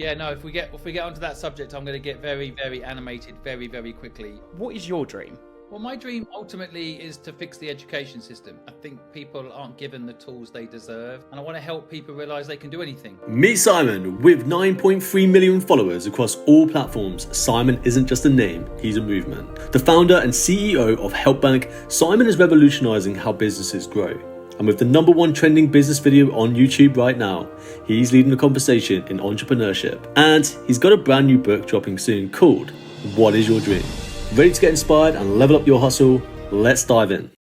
Yeah, no, if we get onto that subject, I'm going to get very, very animated very, very quickly. What is your dream? Well, my dream ultimately is to fix the education system. I think people aren't given the tools they deserve, and I want to help people realize they can do anything. Meet Simon. With 9.3 million followers across all platforms, Simon isn't just a name, he's a movement. The founder and CEO of HelpBnk, Simon is revolutionizing how businesses grow. And with the #1 trending business video on YouTube right now, he's leading the conversation in entrepreneurship. And he's got a brand new book dropping soon called What is Your Dream? Ready to get inspired and level up your hustle? Let's dive in.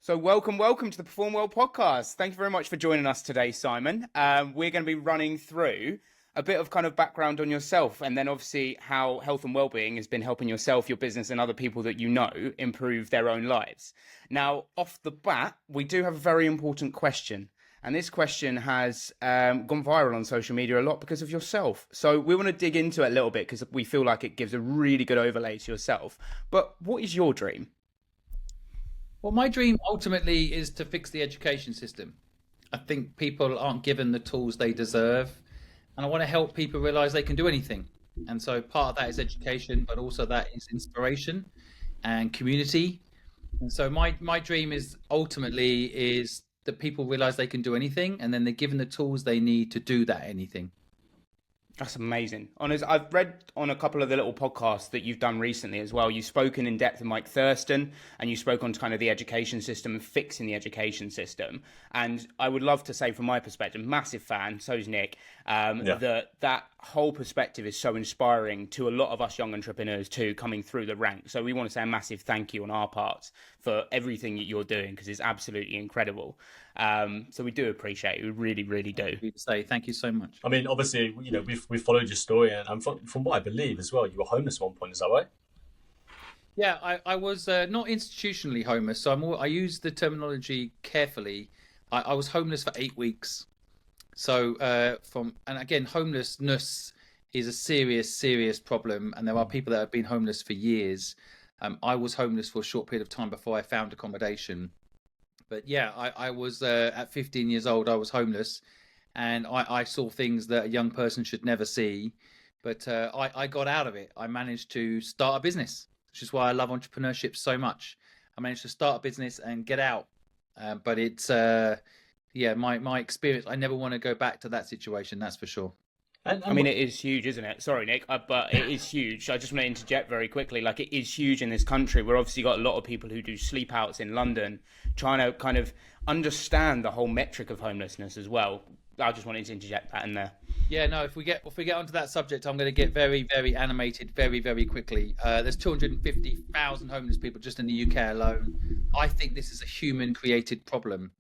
So welcome to the Perform Well podcast. Thank you very much for joining us today, Simon. We're going to be running through a bit of kind of background on yourself, and then obviously how health and well-being has been helping yourself, your business, and other people that you know improve their own lives. Now, off the bat, we do have a very important question. And this question has gone viral on social media a lot because of yourself. So we want to dig into it a little bit because we feel like it gives a really good overlay to yourself. But what is your dream? Well, my dream ultimately is to fix the education system. I think people aren't given the tools they deserve, and I want to help people realize they can do anything. And so part of that is education, but also that is inspiration and community. And so my dream is ultimately that people realize they can do anything, and then they're given the tools they need to do that anything. That's amazing. Honest, I've read on a couple of the little podcasts that you've done recently as well. You've spoken in depth with Mike Thurston, and you spoke on kind of the education system and fixing the education system. And I would love to say, from my perspective, massive fan, so's Nick, that whole perspective is so inspiring to a lot of us young entrepreneurs too, coming through the ranks. So we want to say a massive thank you on our parts for everything that you're doing, because it's absolutely incredible. So we do appreciate it. We really, really do. Thank you so much. I mean, obviously, you know, we've followed your story, and from what I believe as well, you were homeless at one point. Is that right? Yeah, I was not institutionally homeless, so I use the terminology carefully. I was homeless for 8 weeks. So and again, homelessness is a serious problem, and there are people that have been homeless for years. I was homeless for a short period of time before I found accommodation. But yeah, I was at 15 years old, I was homeless, and I saw things that a young person should never see. But I got out of it. I managed to start a business, which is why I love entrepreneurship so much. I managed to start a business and get out. But it's, my experience, I never want to go back to that situation, that's for sure. I mean, it is huge, isn't it? Sorry, Nick, but it is huge. I just want to interject very quickly. Like, it is huge in this country. We're obviously got a lot of people who do sleep outs in London, trying to kind of understand the whole metric of homelessness as well. I just wanted to interject that in there. Yeah, no, if we get onto that subject, I'm going to get very, very animated very, very quickly. There's 250,000 homeless people just in the UK alone. I think this is a human-created problem,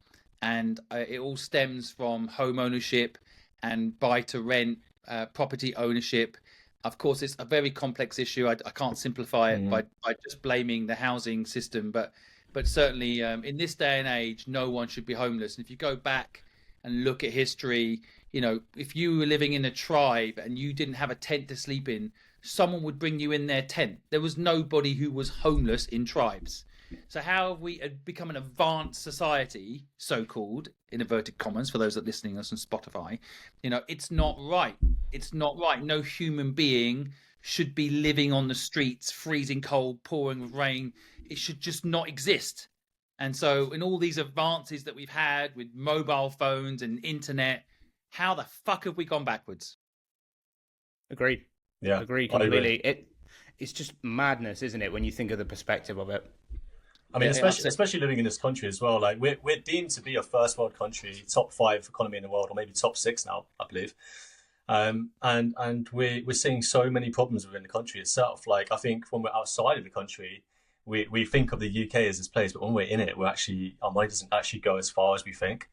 and it all stems from home ownership and buy-to-rent property ownership. Of course, it's a very complex issue. I can't simplify it by just blaming the housing system, but certainly in this day and age, no one should be homeless. And if you go back and look at history, you know, if you were living in a tribe and you didn't have a tent to sleep in, someone would bring you in their tent. There was nobody who was homeless in tribes. So how have we become an advanced society, so-called, in inverted commas, for those that are listening to us on Spotify? You know, it's not right. It's not right. No human being should be living on the streets, freezing cold, pouring with rain. It should just not exist. And so in all these advances that we've had with mobile phones and internet, how the fuck have we gone backwards? Agreed. Yeah. Agreed completely. It's just madness, isn't it, when you think of the perspective of it? I mean, especially living in this country as well. Like, we're deemed to be a first world country, top 5 economy in the world, or maybe top 6 now, I believe. And we're seeing so many problems within the country itself. Like, I think when we're outside of the country, we think of the UK as this place, but when we're in it, our money doesn't actually go as far as we think.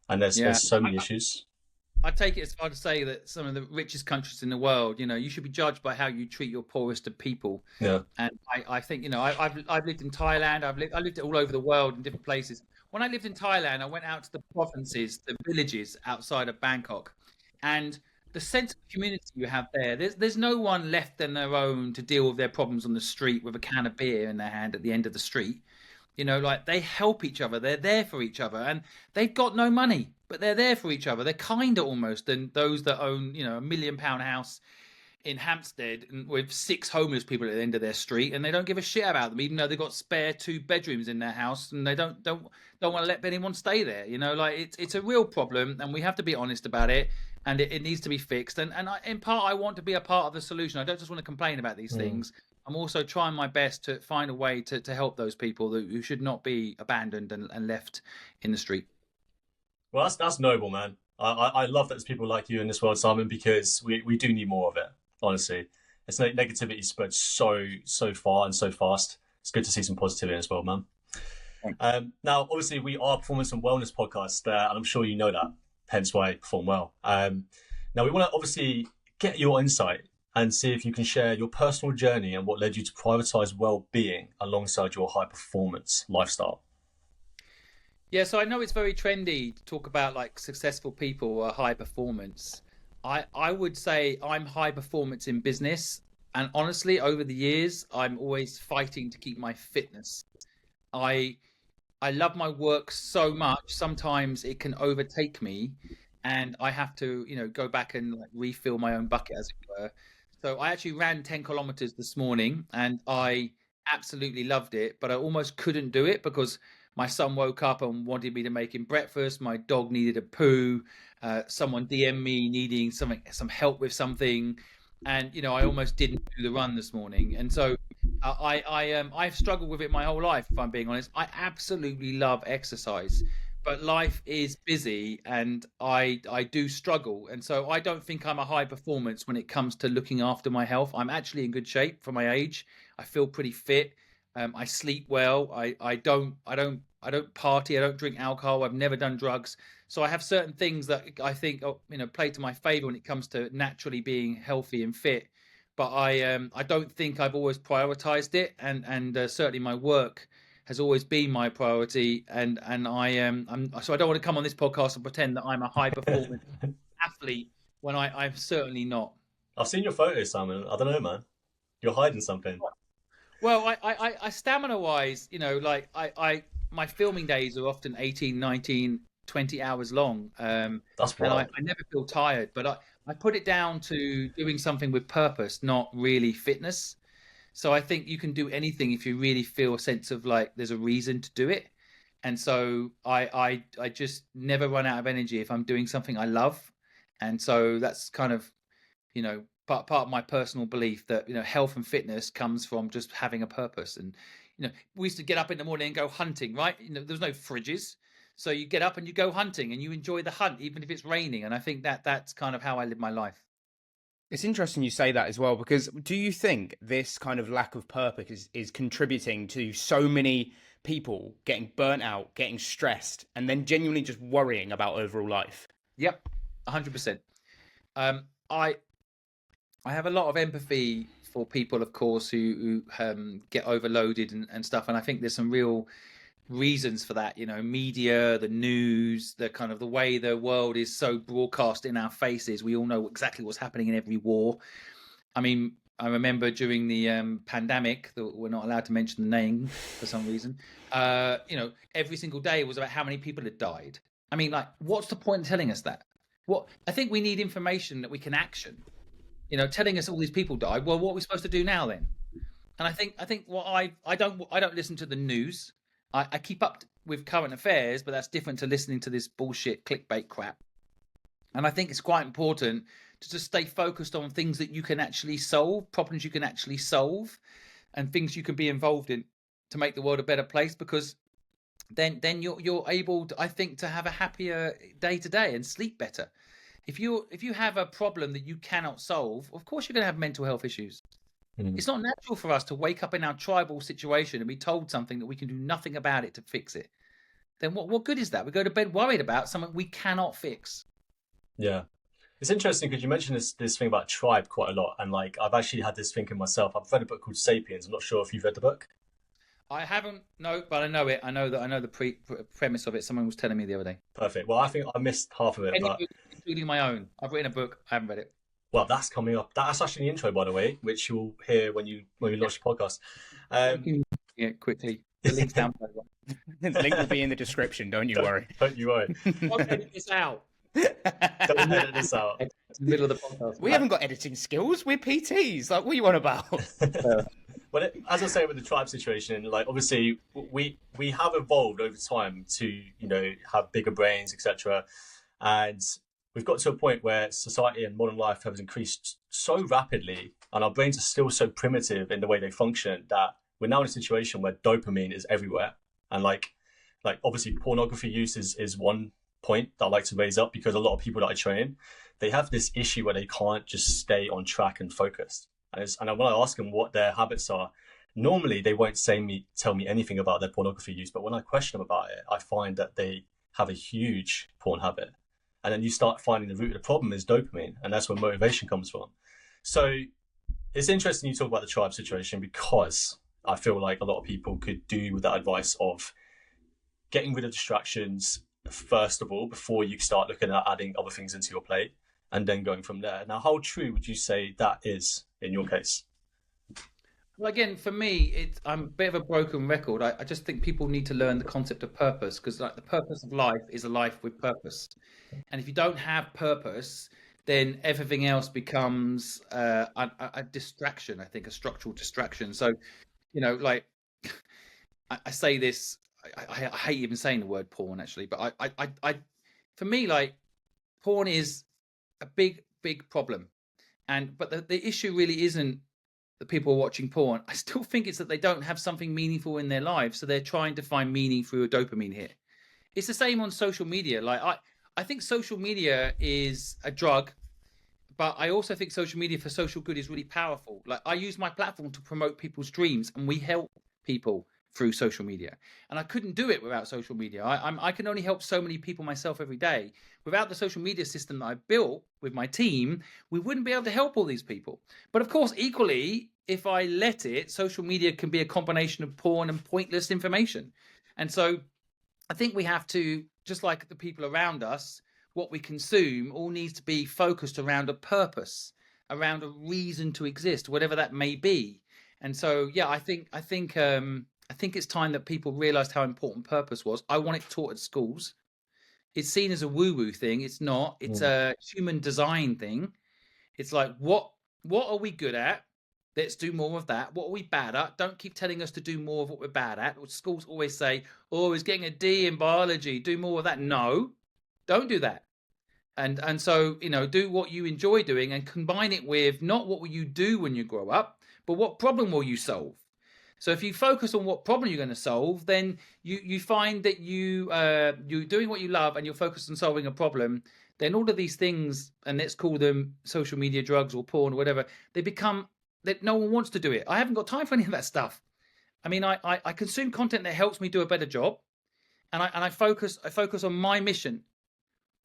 And there's so many issues. I take it as far to say that some of the richest countries in the world, you know, you should be judged by how you treat your poorest of people. Yeah. And I think, you know, I've lived in Thailand. I lived all over the world in different places. When I lived in Thailand, I went out to the provinces, the villages outside of Bangkok, and the sense of community you have there's no one left on their own to deal with their problems on the street with a can of beer in their hand at the end of the street. You know, like they help each other. They're there for each other, and they've got no money, but they're there for each other. They're kinder almost than those that own, you know, £1 million house in Hampstead and with 6 homeless people at the end of their street, and they don't give a shit about them, even though they've got spare 2 bedrooms in their house, and they don't want to let anyone stay there. You know, like it's a real problem, and we have to be honest about it, and it needs to be fixed. And in part, I want to be a part of the solution. I don't just want to complain about these things. I'm also trying my best to find a way to help those people who should not be abandoned and left in the street. Well, that's noble, man. I love that there's people like you in this world, Simon, because we do need more of it. Honestly, it's negativity spreads so far and so fast. It's good to see some positivity as well, man. Now, obviously, we are a performance and wellness podcast, and I'm sure you know that. Hence why I perform well. Now, we want to obviously get your insight and see if you can share your personal journey and what led you to prioritize well-being alongside your high performance lifestyle. Yeah, so I know it's very trendy to talk about like successful people or high performance. I would say I'm high performance in business, and honestly, over the years, I'm always fighting to keep my fitness. I love my work so much. Sometimes it can overtake me, and I have to, you know, go back and like refill my own bucket, as it were. So I actually ran 10 kilometers this morning, and I absolutely loved it, but I almost couldn't do it because my son woke up and wanted me to make him breakfast. My dog needed a poo. Someone DM'd me needing some help with something, and you know I almost didn't do the run this morning. And so I've struggled with it my whole life. If I'm being honest, I absolutely love exercise, but life is busy, and I do struggle. And so I don't think I'm a high performance when it comes to looking after my health. I'm actually in good shape for my age. I feel pretty fit. I sleep well. I don't party. I don't drink alcohol. I've never done drugs. So I have certain things that I think, you know, play to my favor when it comes to naturally being healthy and fit. But I don't think I've always prioritized it, and certainly my work has always been my priority. And so I don't want to come on this podcast and pretend that I'm a high performance athlete when I'm certainly not. I've seen your photos, Simon. I don't know, man. You're hiding something. Well, I stamina wise, you know, like my filming days are often 18, 19, 20 hours long. That's and wild. I never feel tired, but I put it down to doing something with purpose, not really fitness. So I think you can do anything if you really feel a sense of like there's a reason to do it. And so I just never run out of energy if I'm doing something I love. And so that's kind of, you know, part of my personal belief that, you know, health and fitness comes from just having a purpose. And, you know, we used to get up in the morning and go hunting, right? You know, there's no fridges. So you get up and you go hunting and you enjoy the hunt, even if it's raining. And I think that's kind of how I live my life. It's interesting you say that as well, because do you think this kind of lack of purpose is contributing to so many people getting burnt out, getting stressed, and then genuinely just worrying about overall life? Yep, 100%. I have a lot of empathy for people, of course, who get overloaded and stuff. And I think there's some real reasons for that. You know, media, the news, the kind of the way the world is so broadcast in our faces. We all know exactly what's happening in every war. I mean, I remember during the pandemic, that we're not allowed to mention the name for some reason. You know, every single day was about how many people had died. I mean, like, what's the point in telling us that? What I think we need information that we can action. You know, telling us all these people died. Well, what are we supposed to do now then? And I think what I don't listen to the news. I keep up with current affairs, but that's different to listening to this bullshit clickbait crap. And I think it's quite important to just stay focused on things that you can actually solve, problems you can actually solve, and things you can be involved in to make the world a better place. Because then you're able to, I think, to have a happier day to day and sleep better. If you have a problem that you cannot solve, of course you're going to have mental health issues. It's not natural for us to wake up in our tribal situation and be told something that we can do nothing about it to fix it. Then what good is that? We go to bed worried about something we cannot fix. Yeah. It's interesting because you mentioned this thing about tribe quite a lot. And like, I've actually had this thinking myself. I've read a book called Sapiens. I'm not sure if you've read the book. I haven't, no, but I know it. I know the premise of it. Someone was telling me the other day. Perfect. Well, I think I missed half of it. Any book, including my own. I've written a book. I haven't read it. Well, that's coming up. That's actually the intro, by the way, which you'll hear when we launch the podcast. Yeah, quickly. The link's down below. The link will be in the description. Don't you worry. Don't you worry. I'll edit this out. Don't edit this out. It's the middle of the podcast. We haven't got editing skills. We're PTs. Like, what are you on about? Well, as I say with the tribe situation, like obviously we have evolved over time to, you know, have bigger brains, etc. And we've got to a point where society and modern life has increased so rapidly, and our brains are still so primitive in the way they function, that we're now in a situation where dopamine is everywhere. And like obviously pornography use is one point that I like to raise up, because a lot of people that I train, they have this issue where they can't just stay on track and focused. And when I ask them what their habits are, normally they won't tell me anything about their pornography use. But when I question them about it, I find that they have a huge porn habit. And then you start finding the root of the problem is dopamine, and that's where motivation comes from. So it's interesting you talk about the tribe situation, because I feel like a lot of people could do with that advice of getting rid of distractions first of all, before you start looking at adding other things into your plate, and then going from there. Now, how true would you say that is in your case? Well, again, for me, I'm a bit of a broken record. I just think people need to learn the concept of purpose, because like the purpose of life is a life with purpose. And if you don't have purpose, then everything else becomes a distraction, I think, a structural distraction. So, you know, like I say this, I hate even saying the word porn actually, but I for me, like, porn is a big problem. But the issue really isn't that people are watching porn. I still think it's that they don't have something meaningful in their lives, so they're trying to find meaning through a dopamine hit. It's the same on social media. Like I think social media is a drug, but I also think social media for social good is really powerful. Like, I use my platform to promote people's dreams, and we help people through social media, and I couldn't do it without social media. I can only help so many people myself every day. Without the social media system that I built with my team, we wouldn't be able to help all these people. But of course, equally, if I let it, social media can be a combination of porn and pointless information. And so I think we have to, just like the people around us, what we consume all needs to be focused around a purpose, around a reason to exist, whatever that may be. And so, yeah, I think it's time that people realized how important purpose was. I want it taught at schools. It's seen as a woo-woo thing. It's not. It's a human design thing. It's like, what are we good at? Let's do more of that. What are we bad at? Don't keep telling us to do more of what we're bad at. Schools always say, oh, he's getting a D in biology. Do more of that. No, don't do that. And so, you know, do what you enjoy doing, and combine it with not what will you do when you grow up, but what problem will you solve? So if you focus on what problem you're going to solve, then you find that you're doing what you love and you're focused on solving a problem, then all of these things, and let's call them social media drugs or porn or whatever, they become that no one wants to do it. I haven't got time for any of that stuff. I mean, I consume content that helps me do a better job, and I focus on my mission.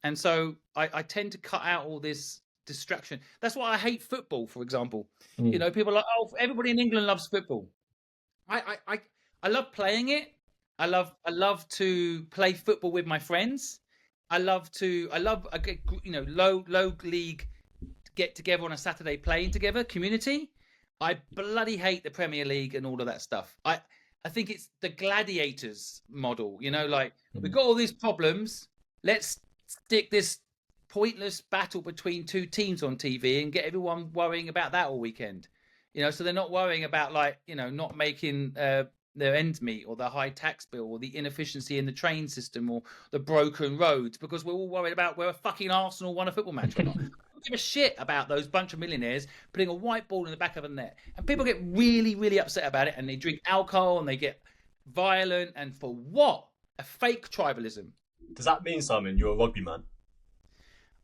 And so I tend to cut out all this distraction. That's why I hate football, for example. You know, people are like, oh, everybody in England loves football. I love playing it. I love to play football with my friends. I love low league get together on a Saturday playing together, community. I bloody hate the Premier League and all of that stuff. I think it's the gladiators model, you know, like we've got all these problems. Let's stick this pointless battle between two teams on TV and get everyone worrying about that all weekend. You know, so they're not worrying about, like, you know, not making their ends meet, or the high tax bill, or the inefficiency in the train system, or the broken roads, because we're all worried about whether fucking Arsenal won a football match or not. I don't give a shit about those bunch of millionaires putting a white ball in the back of a net. And people get really, really upset about it, and they drink alcohol and they get violent. And for what? A fake tribalism. Does that mean, Simon, you're a rugby man?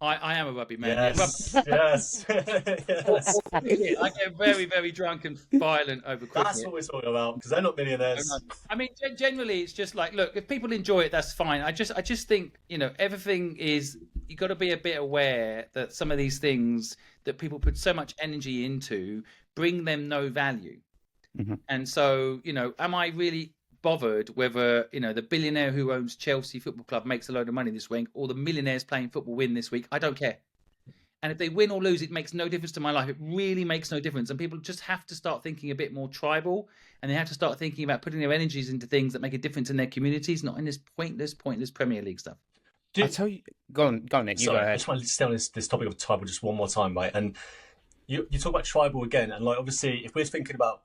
I am a rugby man. Yes, yes. Yes. I get very, very drunk and violent over cricket. That's what we're talking about, because they're not millionaires. I mean, generally, it's just like, look, if people enjoy it, that's fine. I just think, you know, everything is, you got to be a bit aware that some of these things that people put so much energy into bring them no value. And so, you know, am I really bothered whether, you know, the billionaire who owns Chelsea Football Club makes a load of money this week, or the millionaires playing football win this week? I don't care. And if they win or lose, it makes no difference to my life. It really makes no difference. And people just have to start thinking a bit more tribal, and they have to start thinking about putting their energies into things that make a difference in their communities, not in this pointless Premier League stuff. I'll tell you, go on, Nick. You go ahead. I just want to stay on this topic of tribal just one more time, right? And you talk about tribal again, and like obviously, if we're thinking about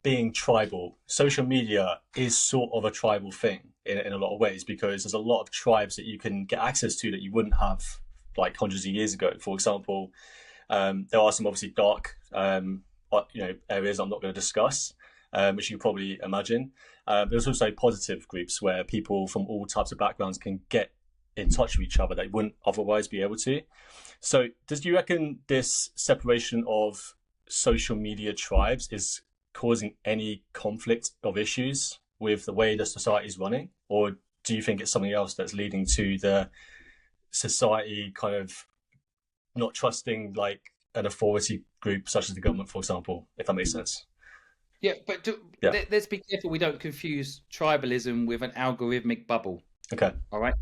being tribal, social media is sort of a tribal thing in a lot of ways, because there's a lot of tribes that you can get access to that you wouldn't have like hundreds of years ago. For example, there are some obviously dark areas I'm not going to discuss, which you probably imagine. There's also positive groups where people from all types of backgrounds can get in touch with each other that wouldn't otherwise be able to. So do you reckon this separation of social media tribes is causing any conflict of issues with the way the society is running? Or do you think it's something else that's leading to the society kind of not trusting like an authority group such as the government, for example, if that makes sense? Yeah, but let's be careful we don't confuse tribalism with an algorithmic bubble. Okay. All right.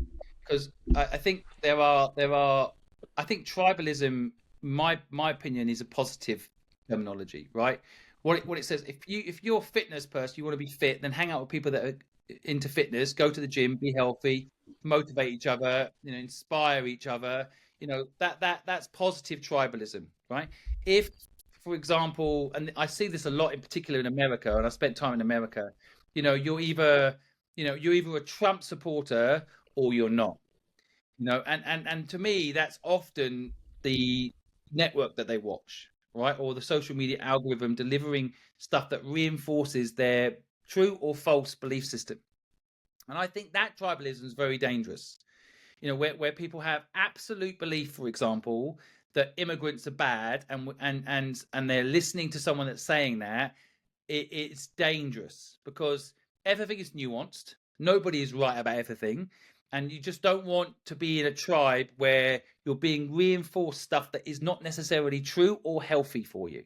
Because I think I think tribalism, my opinion, is a positive terminology, right? What it says, if you're a fitness person, you want to be fit, then hang out with people that are into fitness, go to the gym, be healthy, motivate each other, inspire each other. That's positive tribalism, right? If, for example, and I see this a lot in particular in America, and I spent time in America, you're either a Trump supporter or you're not. And to me, that's often the network that they watch, right? Or the social media algorithm delivering stuff that reinforces their true or false belief system. And I think that tribalism is very dangerous. Where people have absolute belief, for example, that immigrants are bad, and they're listening to someone that's saying that, it's dangerous, because everything is nuanced. Nobody is right about everything. And you just don't want to be in a tribe where you're being reinforced stuff that is not necessarily true or healthy for you,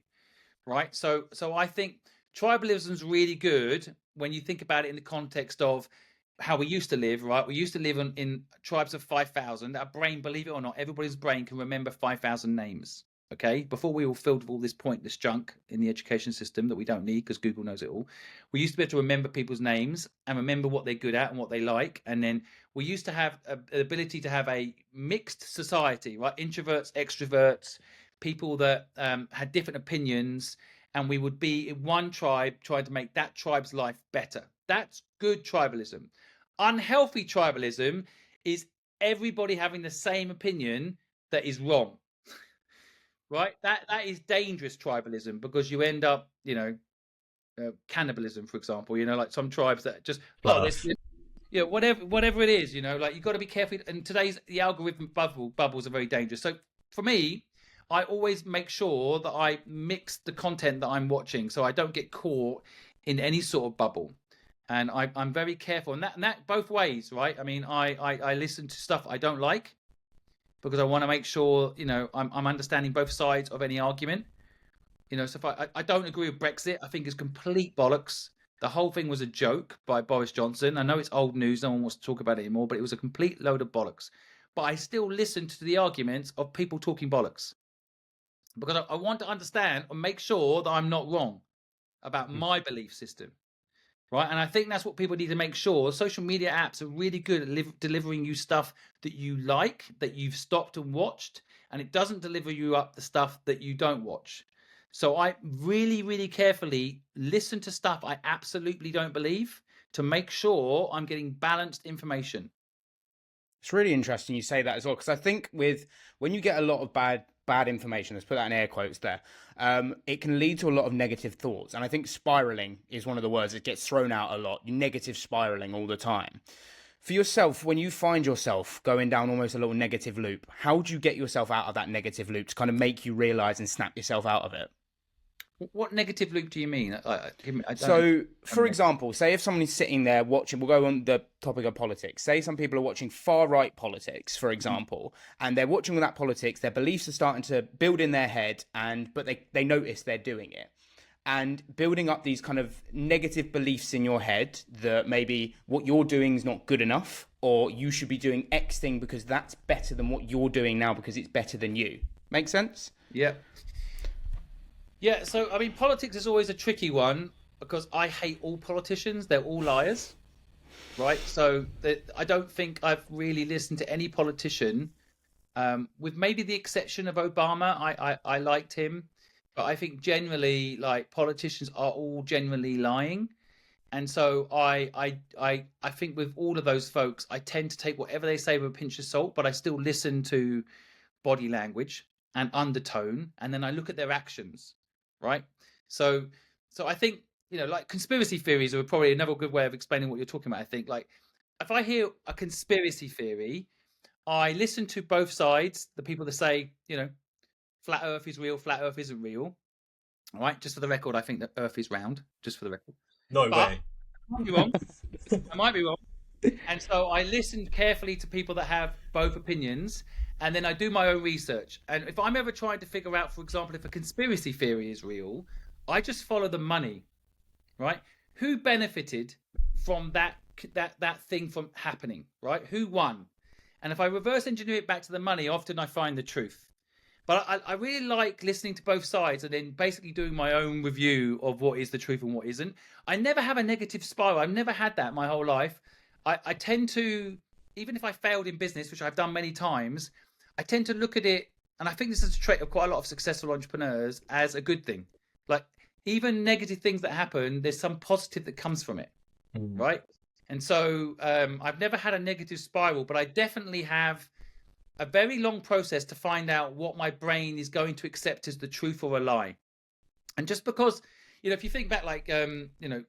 right? So I think tribalism is really good when you think about it in the context of how we used to live, right? We used to live in tribes of 5,000. Our brain, believe it or not, everybody's brain can remember 5,000 names, okay? Before we were filled with all this pointless junk in the education system that we don't need because Google knows it all. We used to be able to remember people's names and remember what they're good at and what they like. And then we used to have an ability to have a mixed society, right? Introverts, extroverts, people that had different opinions, and we would be in one tribe trying to make that tribe's life better. That's good tribalism. Unhealthy tribalism is everybody having the same opinion that is wrong, right? That is dangerous tribalism, because you end up, cannibalism, for example. Like some tribes that just whatever it is, like you've got to be careful. And the algorithm bubbles are very dangerous. So for me, I always make sure that I mix the content that I'm watching, so I don't get caught in any sort of bubble. And I'm very careful, and that both ways, right? I mean, I listen to stuff I don't like, because I want to make sure, I'm understanding both sides of any argument. So if I don't agree with Brexit, I think it's complete bollocks. The whole thing was a joke by Boris Johnson. I know it's old news, no one wants to talk about it anymore, but it was a complete load of bollocks. But I still listen to the arguments of people talking bollocks, because I want to understand and make sure that I'm not wrong about my belief system. Right. And I think that's what people need to make sure. Social media apps are really good at delivering you stuff that you like, that you've stopped and watched, and it doesn't deliver you up the stuff that you don't watch. So I really, really carefully listen to stuff I absolutely don't believe to make sure I'm getting balanced information. It's really interesting you say that as well, because I think when you get a lot of bad information, let's put that in air quotes there, it can lead to a lot of negative thoughts. And I think spiraling is one of the words that gets thrown out a lot. Negative spiraling all the time. For yourself, when you find yourself going down almost a little negative loop, how do you get yourself out of that negative loop to kind of make you realize and snap yourself out of it? What negative loop do you mean? For example, say if someone is sitting there watching, we'll go on the topic of politics. Say some people are watching far-right politics, for example, and they're watching that politics, their beliefs are starting to build in their head, but they notice they're doing it. And building up these kind of negative beliefs in your head that maybe what you're doing is not good enough, or you should be doing X thing because that's better than what you're doing now because it's better than you. Make sense? Yeah. Yeah. So, I mean, politics is always a tricky one because I hate all politicians. They're all liars, right? So I don't think I've really listened to any politician, with maybe the exception of Obama. I liked him, but I think generally, like, politicians are all generally lying. And so I think with all of those folks, I tend to take whatever they say with a pinch of salt, but I still listen to body language and undertone, and then I look at their actions, right? So I think, like, conspiracy theories are probably another good way of explaining what you're talking about. I think, like, if I hear a conspiracy theory, I listen to both sides, the people that say, flat Earth is real, flat Earth isn't real. All right, just for the record, I think that Earth is round, just for the record. No But way. I might be wrong. I might be wrong. And so I listen carefully to people that have both opinions, and then I do my own research. And if I'm ever trying to figure out, for example, if a conspiracy theory is real, I just follow the money, right? Who benefited from that thing from happening, right? Who won? And if I reverse engineer it back to the money, often I find the truth. But I really like listening to both sides and then basically doing my own review of what is the truth and what isn't. I never have a negative spiral. I've never had that my whole life. I tend to, even if I failed in business, which I've done many times, I tend to look at it, and I think this is a trait of quite a lot of successful entrepreneurs, as a good thing. Like, even negative things that happen, there's some positive that comes from it, right? And so I've never had a negative spiral, but I definitely have a very long process to find out what my brain is going to accept as the truth or a lie. And just because, if you think back, like,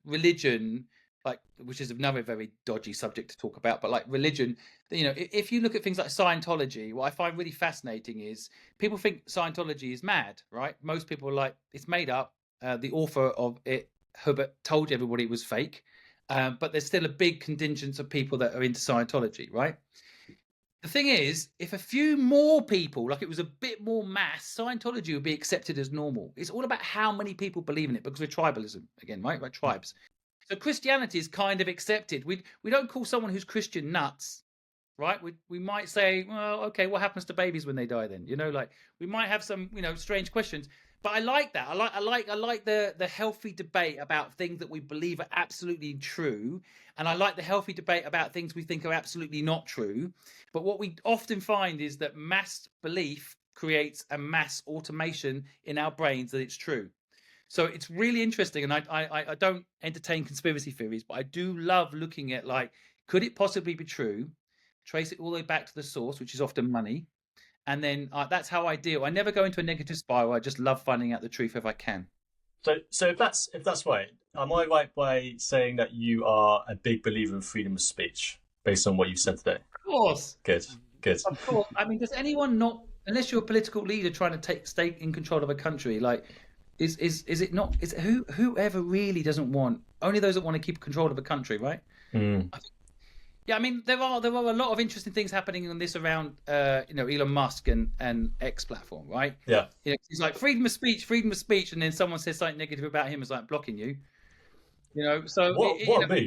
religion, like, which is another very dodgy subject to talk about, but like religion, if you look at things like Scientology, what I find really fascinating is people think Scientology is mad, right? Most people are like, it's made up. The author of it, Herbert, told everybody it was fake. But there's still a big contingent of people that are into Scientology, right? The thing is, if a few more people, like, it was a bit more mass, Scientology would be accepted as normal. It's all about how many people believe in it, because we're tribalism again, right? Like tribes. So Christianity is kind of accepted. We don't call someone who's Christian nuts, right? We might say, well, okay, what happens to babies when they die then? Like, we might have some, strange questions. But I like that. I like the healthy debate about things that we believe are absolutely true, and I like the healthy debate about things we think are absolutely not true. But what we often find is that mass belief creates a mass automation in our brains that it's true. So it's really interesting, and I don't entertain conspiracy theories, but I do love looking at, like, could it possibly be true? Trace it all the way back to the source, which is often money. And then that's how I deal. I never go into a negative spiral. I just love finding out the truth if I can. So if that's right, am I right by saying that you are a big believer in freedom of speech based on what you've said today? Of course. Good. Of course. I mean, does anyone not, unless you're a political leader trying to stay in control of a country, like, is it not? Is whoever really doesn't want, only those that want to keep control of a country, right? Yeah, I mean, there are a lot of interesting things happening on this around, Elon Musk and X platform, right? Yeah. He's like, freedom of speech, and then someone says something negative about him, is like blocking you. So what a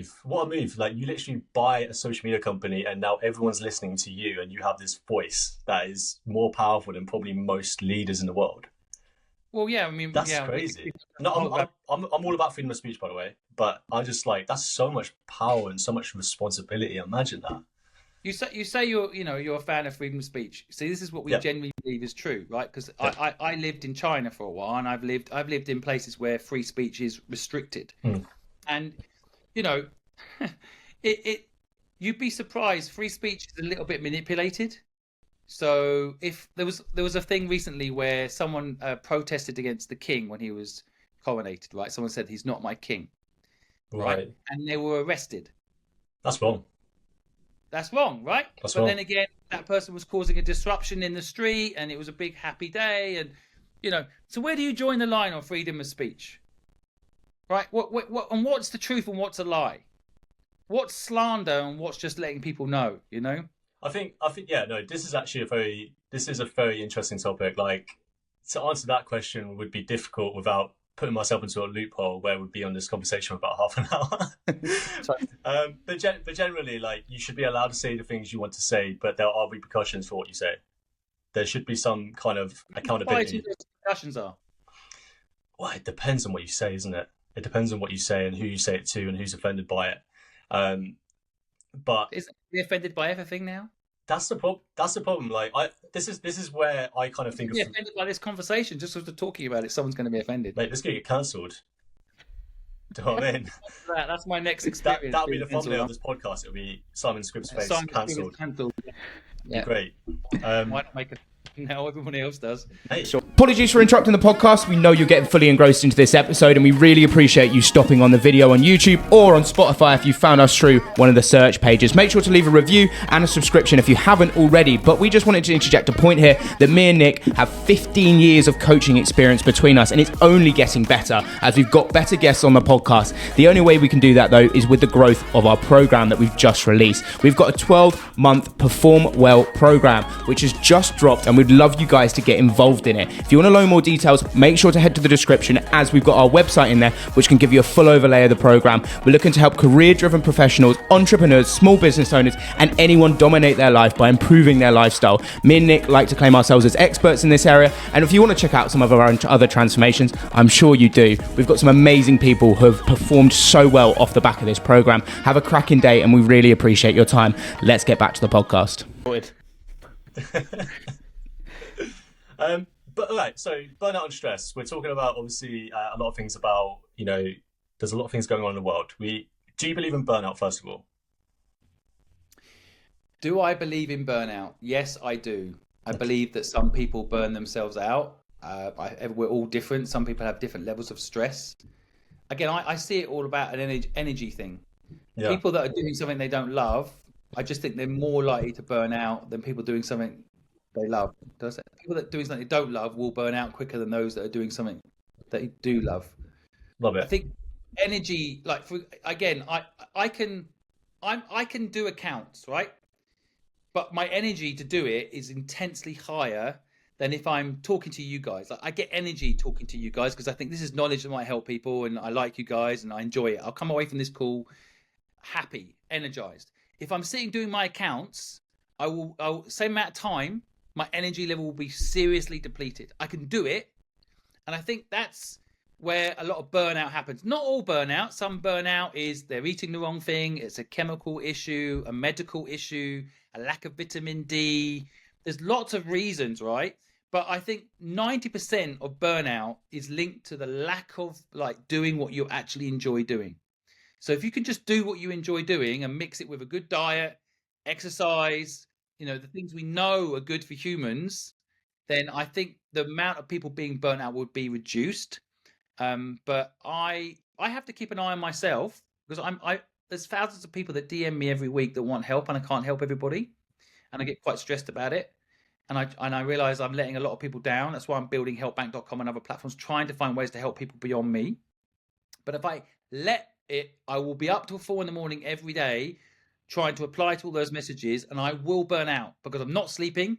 move! Like, you literally buy a social media company, and now everyone's listening to you, and you have this voice that is more powerful than probably most leaders in the world. Well, yeah, I mean, that's crazy. No, I'm all about freedom of speech, by the way, but I just, like, that's so much power and so much responsibility. Imagine that. You say you're a fan of freedom of speech. See, this is what we genuinely believe is true, right? Because I lived in China for a while, and I've lived in places where free speech is restricted, and you'd be surprised. Free speech is a little bit manipulated. So if there was a thing recently where someone protested against the king when he was coronated, right? Someone said, he's not my king, right? And they were arrested. That's wrong. That's wrong, right? But then again, that person was causing a disruption in the street, and it was a big happy day, and So where do you join the line on freedom of speech, right? What and what's the truth and what's a lie? What's slander and what's just letting people know? I think yeah, no, this is actually a very interesting topic. Like, to answer that question would be difficult without putting myself into a loophole where we'd be on this conversation for about half an hour. But generally, like, you should be allowed to say the things you want to say, but there are repercussions for what you say. there should be some kind of Why accountability. those discussions are. Well, it depends on what you say, isn't it? It depends on what you say and who you say it to and who's offended by it. But Isn't he offended by everything now? that's the problem. That's the problem. Like, this is where I kind of think Be of, offended by this conversation just after talking about it. Someone's going to be offended. mate, this could get cancelled. Do you know what I mean? That's my next experience. That'll be the being thumbnail of cancelled this podcast. It'll be Simon Squibb's face Simon cancelled. Cancelled. Yeah. Great. Why not make it now? Everyone else does. Hey, Apologies for interrupting the podcast. We know you're getting fully engrossed into this episode, and we really appreciate you stopping on the video on YouTube or on Spotify if you found us through one of the search pages. Make sure to leave a review and a subscription if you haven't already. But we just wanted to interject a point here that me and Nick have 15 years of coaching experience between us, and it's only getting better as we've got better guests on the podcast. The only way we can do that, though, is with the growth of our program that we've just released. We've got a 12-month Perform Well program, which has just dropped, and we'd love you guys to get involved in it. If you want to know more details, make sure to head to the description, as we've got our website in there, which can give you a full overlay of the program. We're looking to help career-driven professionals, entrepreneurs, small business owners, and anyone dominate their life by improving their lifestyle. Me and Nick like to claim ourselves as experts in this area, and if you want to check out some of our other transformations, I'm sure you do. We've got some amazing people who have performed so well off the back of this program. Have a cracking day, and we really appreciate your time. Let's get back to the podcast. But all right, so burnout and stress. We're talking about obviously a lot of things about, there's a lot of things going on in the world. Do you believe in burnout, first of all? Do I believe in burnout? Yes, I do. I believe that some people burn themselves out. We're all different. Some people have different levels of stress. Again, I see it all about an energy thing. Yeah. People that are doing something they don't love, I just think they're more likely to burn out than people doing something they love. People that are doing something they don't love will burn out quicker than those that are doing something they do love. Love it. I think energy, I can do accounts, right? But my energy to do it is intensely higher than if I'm talking to you guys. I get energy talking to you guys because I think this is knowledge that might help people, and I like you guys and I enjoy it. I'll come away from this call happy, energized. If I'm sitting doing my accounts, I'll same amount of time, my energy level will be seriously depleted. I can do it, and I think that's where a lot of burnout happens. Not all burnout. Some burnout is they're eating the wrong thing. It's a chemical issue, a medical issue, a lack of vitamin D. There's lots of reasons, right? But I think 90% of burnout is linked to the lack of doing what you actually enjoy doing. So if you can just do what you enjoy doing and mix it with a good diet, exercise, the things we know are good for humans, then I think the amount of people being burnt out would be reduced. But I have to keep an eye on myself because there's thousands of people that DM me every week that want help, and I can't help everybody, and I get quite stressed about it. And I realize I'm letting a lot of people down. That's why I'm building HelpBnk.com and other platforms, trying to find ways to help people beyond me. But if I let it, I will be up till 4 a.m. every day trying to apply to all those messages, and I will burn out because I'm not sleeping.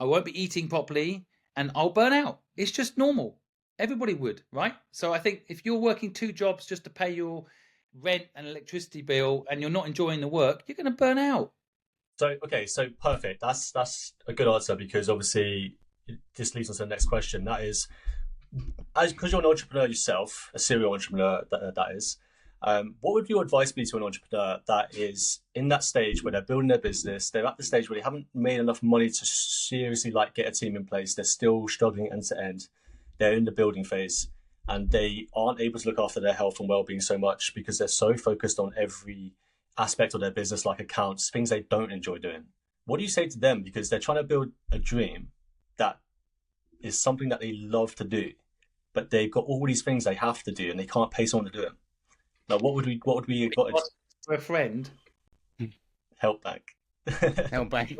I won't be eating properly, and I'll burn out. It's just normal. Everybody would, right? So I think if you're working 2 jobs just to pay your rent and electricity bill and you're not enjoying the work, you're going to burn out. So perfect. That's a good answer, because obviously this leads on to the next question. That is, because you're an entrepreneur yourself, a serial entrepreneur, that is. What would your advice be to an entrepreneur that is in that stage where they're building their business? They're at the stage where they haven't made enough money to seriously get a team in place. They're still struggling end to end. They're in the building phase, and they aren't able to look after their health and well-being so much because they're so focused on every aspect of their business, like accounts, things they don't enjoy doing. What do you say to them? Because they're trying to build a dream that is something that they love to do, but they've got all these things they have to do and they can't pay someone to do them. Now, what would we for a friend? HelpBnk. HelpBnk.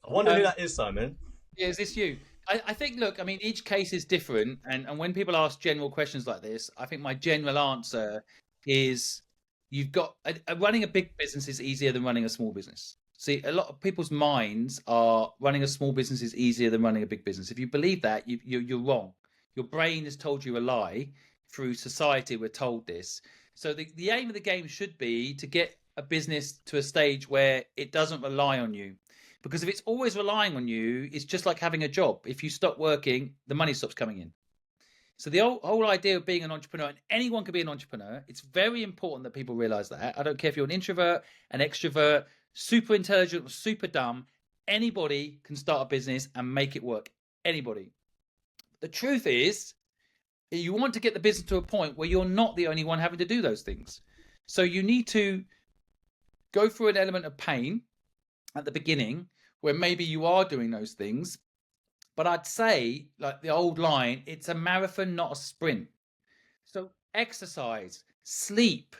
I wonder who that is, Simon. Yeah, is this you? I think, look, I mean, each case is different. And when people ask general questions like this, I think my general answer is you've got running a big business is easier than running a small business. See, a lot of people's minds are running a small business is easier than running a big business. If you believe that, you're wrong. Your brain has told you a lie. Through society, we're told this. So the aim of the game should be to get a business to a stage where it doesn't rely on you. Because if it's always relying on you, it's just like having a job. If you stop working, the money stops coming in. So the whole idea of being an entrepreneur, and anyone can be an entrepreneur, it's very important that people realize that. I don't care if you're an introvert, an extrovert, super intelligent, or super dumb, anybody can start a business and make it work. Anybody. The truth is, you want to get the business to a point where you're not the only one having to do those things. So you need to go through an element of pain at the beginning where maybe you are doing those things. But I'd say, like the old line, it's a marathon, not a sprint. So exercise, sleep,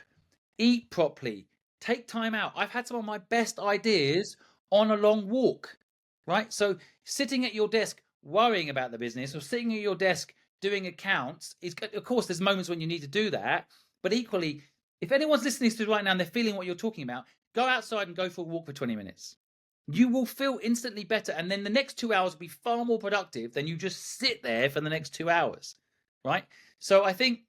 eat properly, take time out. I've had some of my best ideas on a long walk, right? So sitting at your desk worrying about the business or sitting at your desk doing accounts, of course, there's moments when you need to do that. But equally, if anyone's listening to this right now and they're feeling what you're talking about, go outside and go for a walk for 20 minutes. You will feel instantly better. And then the next 2 hours will be far more productive than you just sit there for the next 2 hours, right? So I think,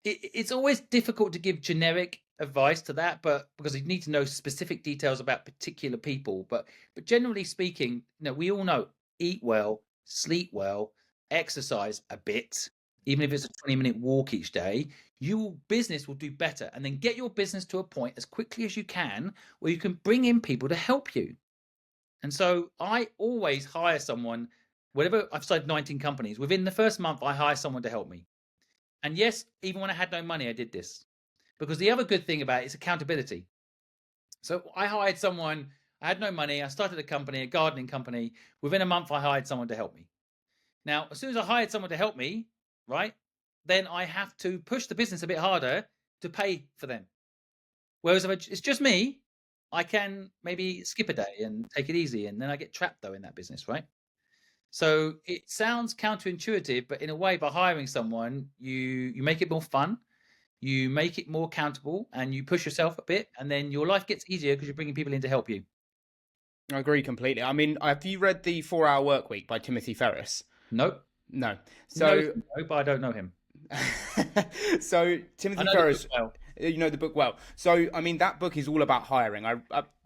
it's always difficult to give generic advice to that, but because you need to know specific details about particular people. But generally speaking, we all know, eat well, sleep well, exercise a bit, even if it's a 20-minute walk each day, your business will do better. And then get your business to a point as quickly as you can where you can bring in people to help you. And so I always hire someone, whatever. I've started 19 companies. Within the first month, I hire someone to help me. And yes, even when I had no money, I did this. Because the other good thing about it is accountability. So I hired someone, I had no money. I started a company, a gardening company. Within a month, I hired someone to help me. Now, as soon as I hired someone to help me, right, then I have to push the business a bit harder to pay for them. Whereas if it's just me, I can maybe skip a day and take it easy. And then I get trapped, though, in that business, right? So it sounds counterintuitive, but in a way, by hiring someone, you make it more fun, you make it more accountable, and you push yourself a bit, and then your life gets easier because you're bringing people in to help you. I agree completely. I mean, have you read The 4-Hour Workweek by Timothy Ferriss? Nope. No. So, but I don't know him. So Timothy Ferriss, you know the book well. So I mean, that book is all about hiring. I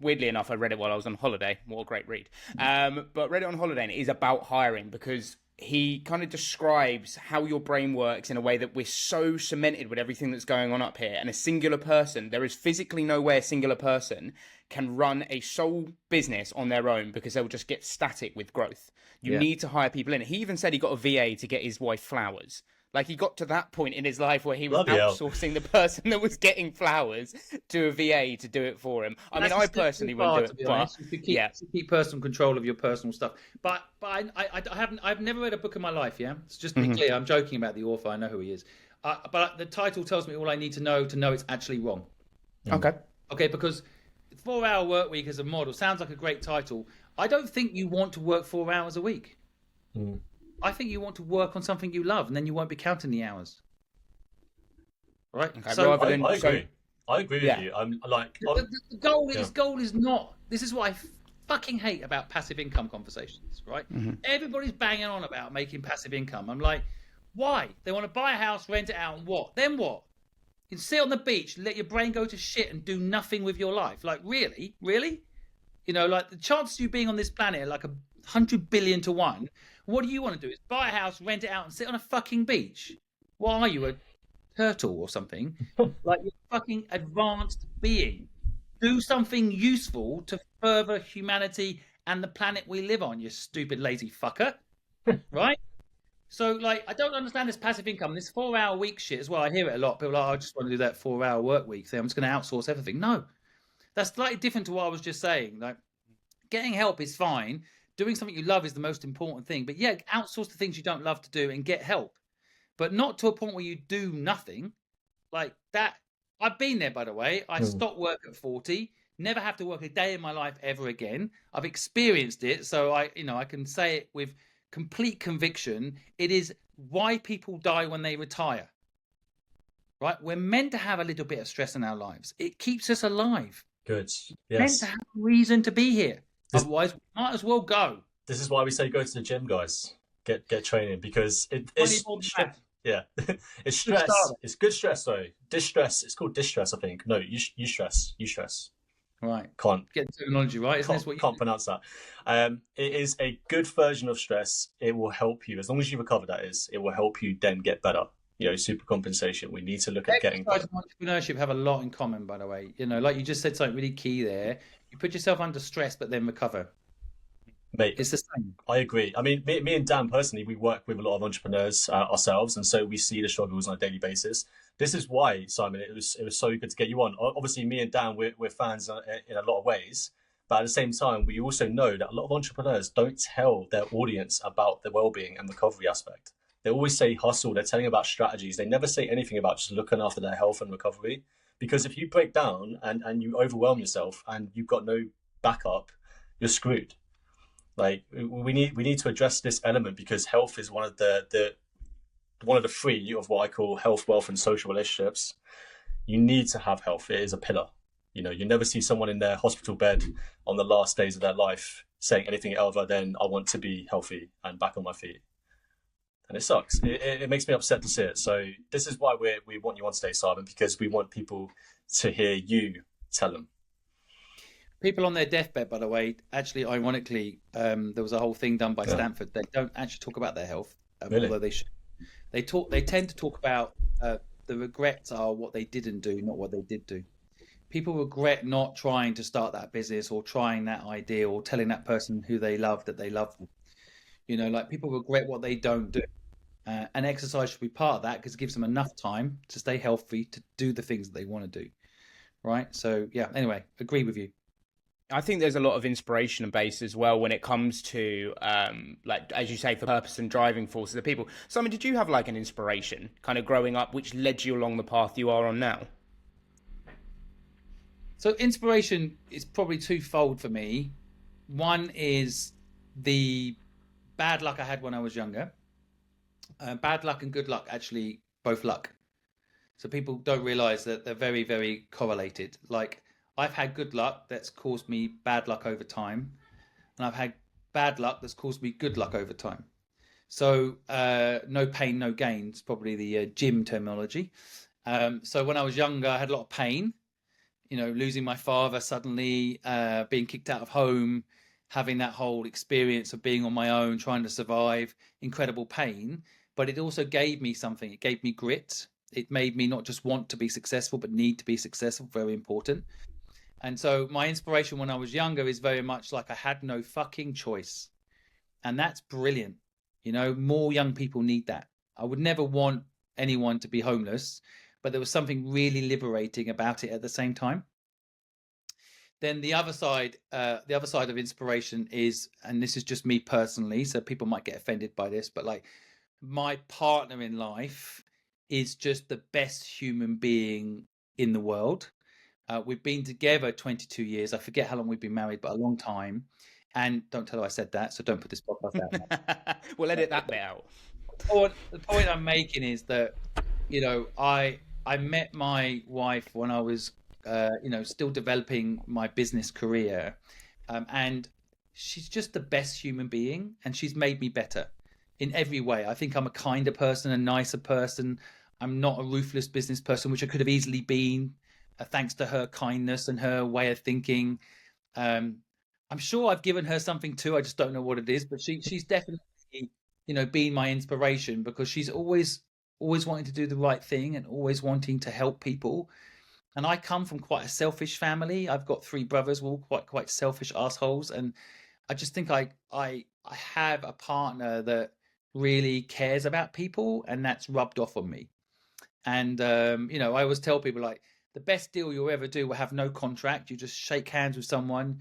weirdly enough, I read it while I was on holiday. What a great read! But read it on holiday, and it is about hiring because he kind of describes how your brain works in a way that we're so cemented with everything that's going on up here. And a singular person, there is physically no way a singular person can run a sole business on their own because they'll just get static with growth. You need to hire people in. He even said he got a VA to get his wife flowers. Like, he got to that point in his life where he was outsourcing the person that was getting flowers to a VA to do it for him. I mean, I personally wouldn't do it. But to keep personal control of your personal stuff. But I've never read a book in my life. Yeah, it's just to be clear. I'm joking about the author. I know who he is. But the title tells me all I need to know it's actually wrong. Okay, because 4-Hour Workweek as a model sounds like a great title. I don't think you want to work 4 hours a week. I think you want to work on something you love, and then you won't be counting the hours. Right? Okay, so I agree. I agree with you. I'm like the goal is not. This is what I fucking hate about passive income conversations. Right? Everybody's banging on about making passive income. I'm like, why? They want to buy a house, rent it out, and what? Then what? You can sit on the beach, let your brain go to shit, and do nothing with your life. Like, really? Like the chances of you being on this planet are like 100 billion to 1. What do you want to do? Is buy a house, rent it out, and sit on a fucking beach? What are you, a turtle or something? Like, you're a fucking advanced being. Do something useful to further humanity and the planet we live on, you stupid lazy fucker. Right? So, like, I don't understand this passive income, this 4-hour week shit as well. I hear it a lot. People are like, I just want to do that 4-hour work week thing. I'm just going to outsource everything. No, that's slightly different to what I was just saying. Like, getting help is fine. Doing something you love is the most important thing. But yeah, outsource the things you don't love to do and get help. But not to a point where you do nothing. Like that. I've been there, by the way. I stopped work at 40. Never have to work a day in my life ever again. I've experienced it. So I can say it with complete conviction. It is why people die when they retire. Right? We're meant to have a little bit of stress in our lives. It keeps us alive. Good. Yes. Meant to have a reason to be here. Otherwise, we might as well go. This is why we say go to the gym, guys. Get training because it's it's stress. It's good stress, sorry. Distress. It's called distress, I think. No, you stress. Right. Can't Get the terminology right. Isn't this what you can't pronounce that. It is a good version of stress. It will help you as long as you recover. That is, it will help you then get better. Super compensation. We need to look at getting better. Exercise and entrepreneurship have a lot in common, by the way. Like you just said something really key there. You put yourself under stress, but then recover. Mate, It's the same. I agree. I mean, me and Dan personally, we work with a lot of entrepreneurs ourselves, and so we see the struggles on a daily basis. This is why, Simon, it was so good to get you on. Obviously, me and Dan, we're fans in a lot of ways, but at the same time, we also know that a lot of entrepreneurs don't tell their audience about the well-being and recovery aspect. They always say hustle. They're telling about strategies. They never say anything about just looking after their health and recovery. Because if you break down and you overwhelm yourself and you've got no backup, you're screwed. Like we need to address this element because health is one of the three of what I call health, wealth, and social relationships. You need to have health. It is a pillar. You never see someone in their hospital bed on the last days of their life saying anything other than I want to be healthy and back on my feet. And it sucks. It makes me upset to see it. So this is why we want you on today, Simon, because we want people to hear you tell them. People on their deathbed, by the way, actually, ironically, there was a whole thing done by Stanford. They don't actually talk about their health, Really? although they should. They tend to talk about the regrets are what they didn't do, not what they did do. People regret not trying to start that business or trying that idea or telling that person who they love that they love them. Like people regret what they don't do. And exercise should be part of that because it gives them enough time to stay healthy, to do the things that they want to do. Right. So, yeah, anyway, agree with you. I think there's a lot of inspiration and base as well when it comes to, like, as you say, for purpose and driving forces of people. Simon, did you have like an inspiration kind of growing up which led you along the path you are on now? So inspiration is probably twofold for me. One is the bad luck I had when I was younger. Bad luck and good luck, actually, both luck. So people don't realize that they're very, very correlated. Like, I've had good luck that's caused me bad luck over time, and I've had bad luck that's caused me good luck over time. So no pain, no gain is probably the gym terminology. So when I was younger, I had a lot of pain, losing my father suddenly, being kicked out of home, having that whole experience of being on my own, trying to survive, incredible pain. But it also gave me something. It gave me grit. It made me not just want to be successful, but need to be successful, very important. And so my inspiration when I was younger is very much like I had no fucking choice. And that's brilliant. More young people need that. I would never want anyone to be homeless, but there was something really liberating about it at the same time. Then the other side of inspiration is, and this is just me personally, so people might get offended by this, but like my partner in life is just the best human being in the world. We've been together 22 years. I forget how long we've been married, but a long time. And don't tell her I said that, so don't put this podcast out. We'll edit that bit out. The point I'm making is that, I met my wife when I was, still developing my business career. And she's just the best human being, and she's made me better in every way. I think I'm a kinder person, a nicer person. I'm not a ruthless business person, which I could have easily been. Thanks to her kindness and her way of thinking. I'm sure I've given her something too. I just don't know what it is, but she's definitely, been my inspiration because she's always wanting to do the right thing and always wanting to help people. And I come from quite a selfish family. I've got 3 brothers, we're all quite selfish assholes. And I just think I have a partner that really cares about people, and that's rubbed off on me. And, I always tell people like, the best deal you'll ever do will have no contract. You just shake hands with someone,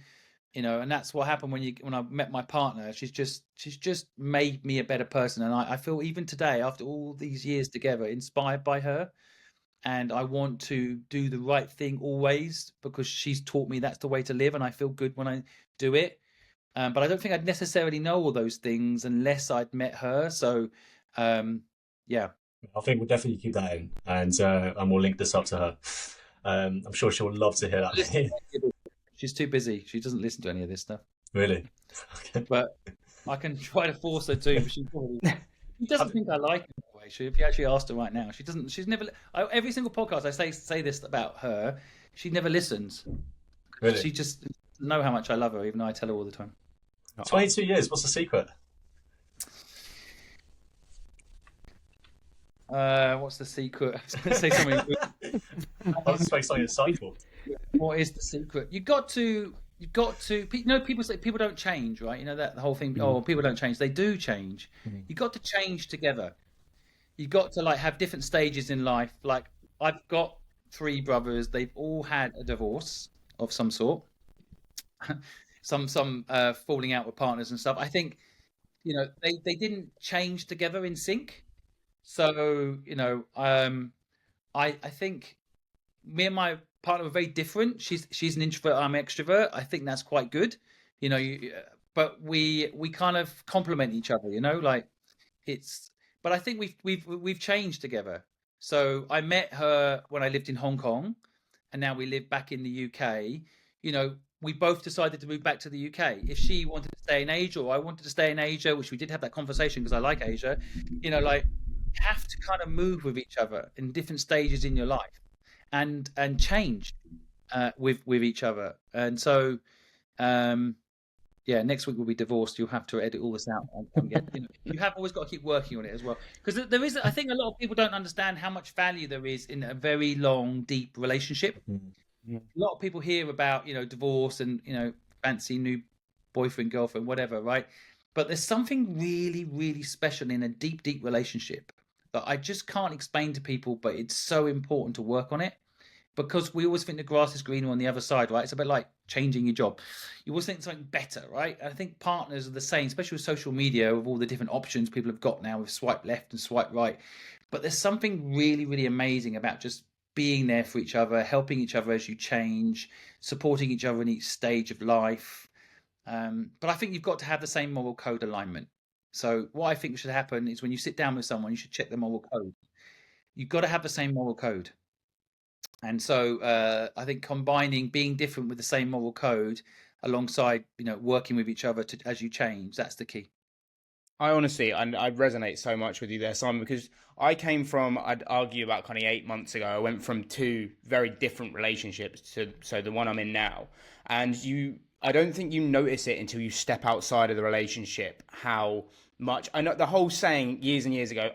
and that's what happened when I met my partner. She's just made me a better person. And I feel even today, after all these years together, inspired by her. And I want to do the right thing always because she's taught me that's the way to live. And I feel good when I do it. But I don't think I'd necessarily know all those things unless I'd met her. So, yeah. I think we'll definitely keep that in, and we'll link this up to her. I'm sure she'll love to hear that. She's too busy. She doesn't listen to any of this stuff. Really? Okay. But I can try to force her to. But she doesn't think I like her that way. If you actually asked her right now, she doesn't. She's never. Every single podcast I say this about her. She never listens Really? She just know how much I love her, even though I tell her all the time. 22 years. What's the secret? What's the secret? I was going to say something. I was expecting something insightful. What is the secret? You've got to. You know, people say people don't change, right? You know that the whole thing. Oh, people don't change. They do change. You've got to change together. You've got to like have different stages in life. Like I've got 3 brothers. They've all had a divorce of some sort. some falling out with partners and stuff. I think, you know, they didn't change together in sync. So, you know, I think me and my partner are very different. She's an introvert, I'm an extrovert. I think that's quite good, you know. But we kind of complement each other, you know. Like it's. But I think we've changed together. So I met her when I lived in Hong Kong, and now we live back in the UK. You know, we both decided to move back to the UK. If she wanted to stay in Asia or I wanted to stay in Asia, which we did have that conversation because I like Asia, you know, like have to kind of move with each other in different stages in your life and change with each other. And so yeah, next week we'll be divorced. You'll have to edit all this out and get, you know, you have always got to keep working on it as well, because there is, I think a lot of people don't understand how much value there is in a very long, deep relationship. A lot of people hear about, you know, divorce and, you know, fancy new boyfriend, girlfriend, whatever, right? But there's something really, really special in a deep, deep relationship that I just can't explain to people, but it's so important to work on it, because we always think the grass is greener on the other side, right? It's a bit like changing your job. You always think something better, right? And I think partners are the same, especially with social media, with all the different options people have got now with swipe left and swipe right. But there's something really, really amazing about just being there for each other, helping each other as you change, supporting each other in each stage of life. But I think you've got to have the same moral code alignment. So what I think should happen is when you sit down with someone, you should check the moral code. You've got to have the same moral code. And so I think combining being different with the same moral code alongside, you know, working with each other as you change, that's the key. I honestly, and I resonate so much with you there, Simon, because I came from, I'd argue about kind of 8 months ago, I went from 2 very different relationships to the one I'm in now. And I don't think you notice it until you step outside of the relationship, how much, I know the whole saying years and years ago,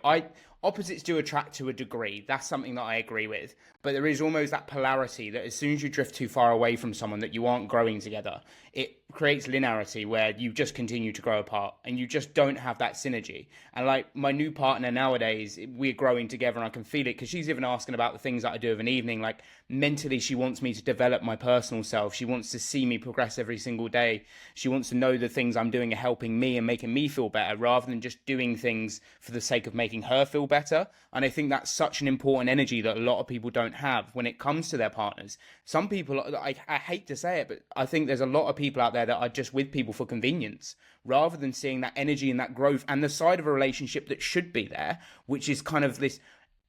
opposites do attract to a degree. That's something that I agree with. But there is almost that polarity that as soon as you drift too far away from someone, that you aren't growing together, it creates linearity where you just continue to grow apart and you just don't have that synergy. And like my new partner nowadays, we're growing together and I can feel it, because she's even asking about the things that I do of an evening. Like mentally, she wants me to develop my personal self. She wants to see me progress every single day. She wants to know the things I'm doing are helping me and making me feel better, rather than just doing things for the sake of making her feel better. And I think that's such an important energy that a lot of people don't have when it comes to their partners. Some people, I hate to say it, but I think there's a lot of people out there that are just with people for convenience, rather than seeing that energy and that growth and the side of a relationship that should be there, which is kind of this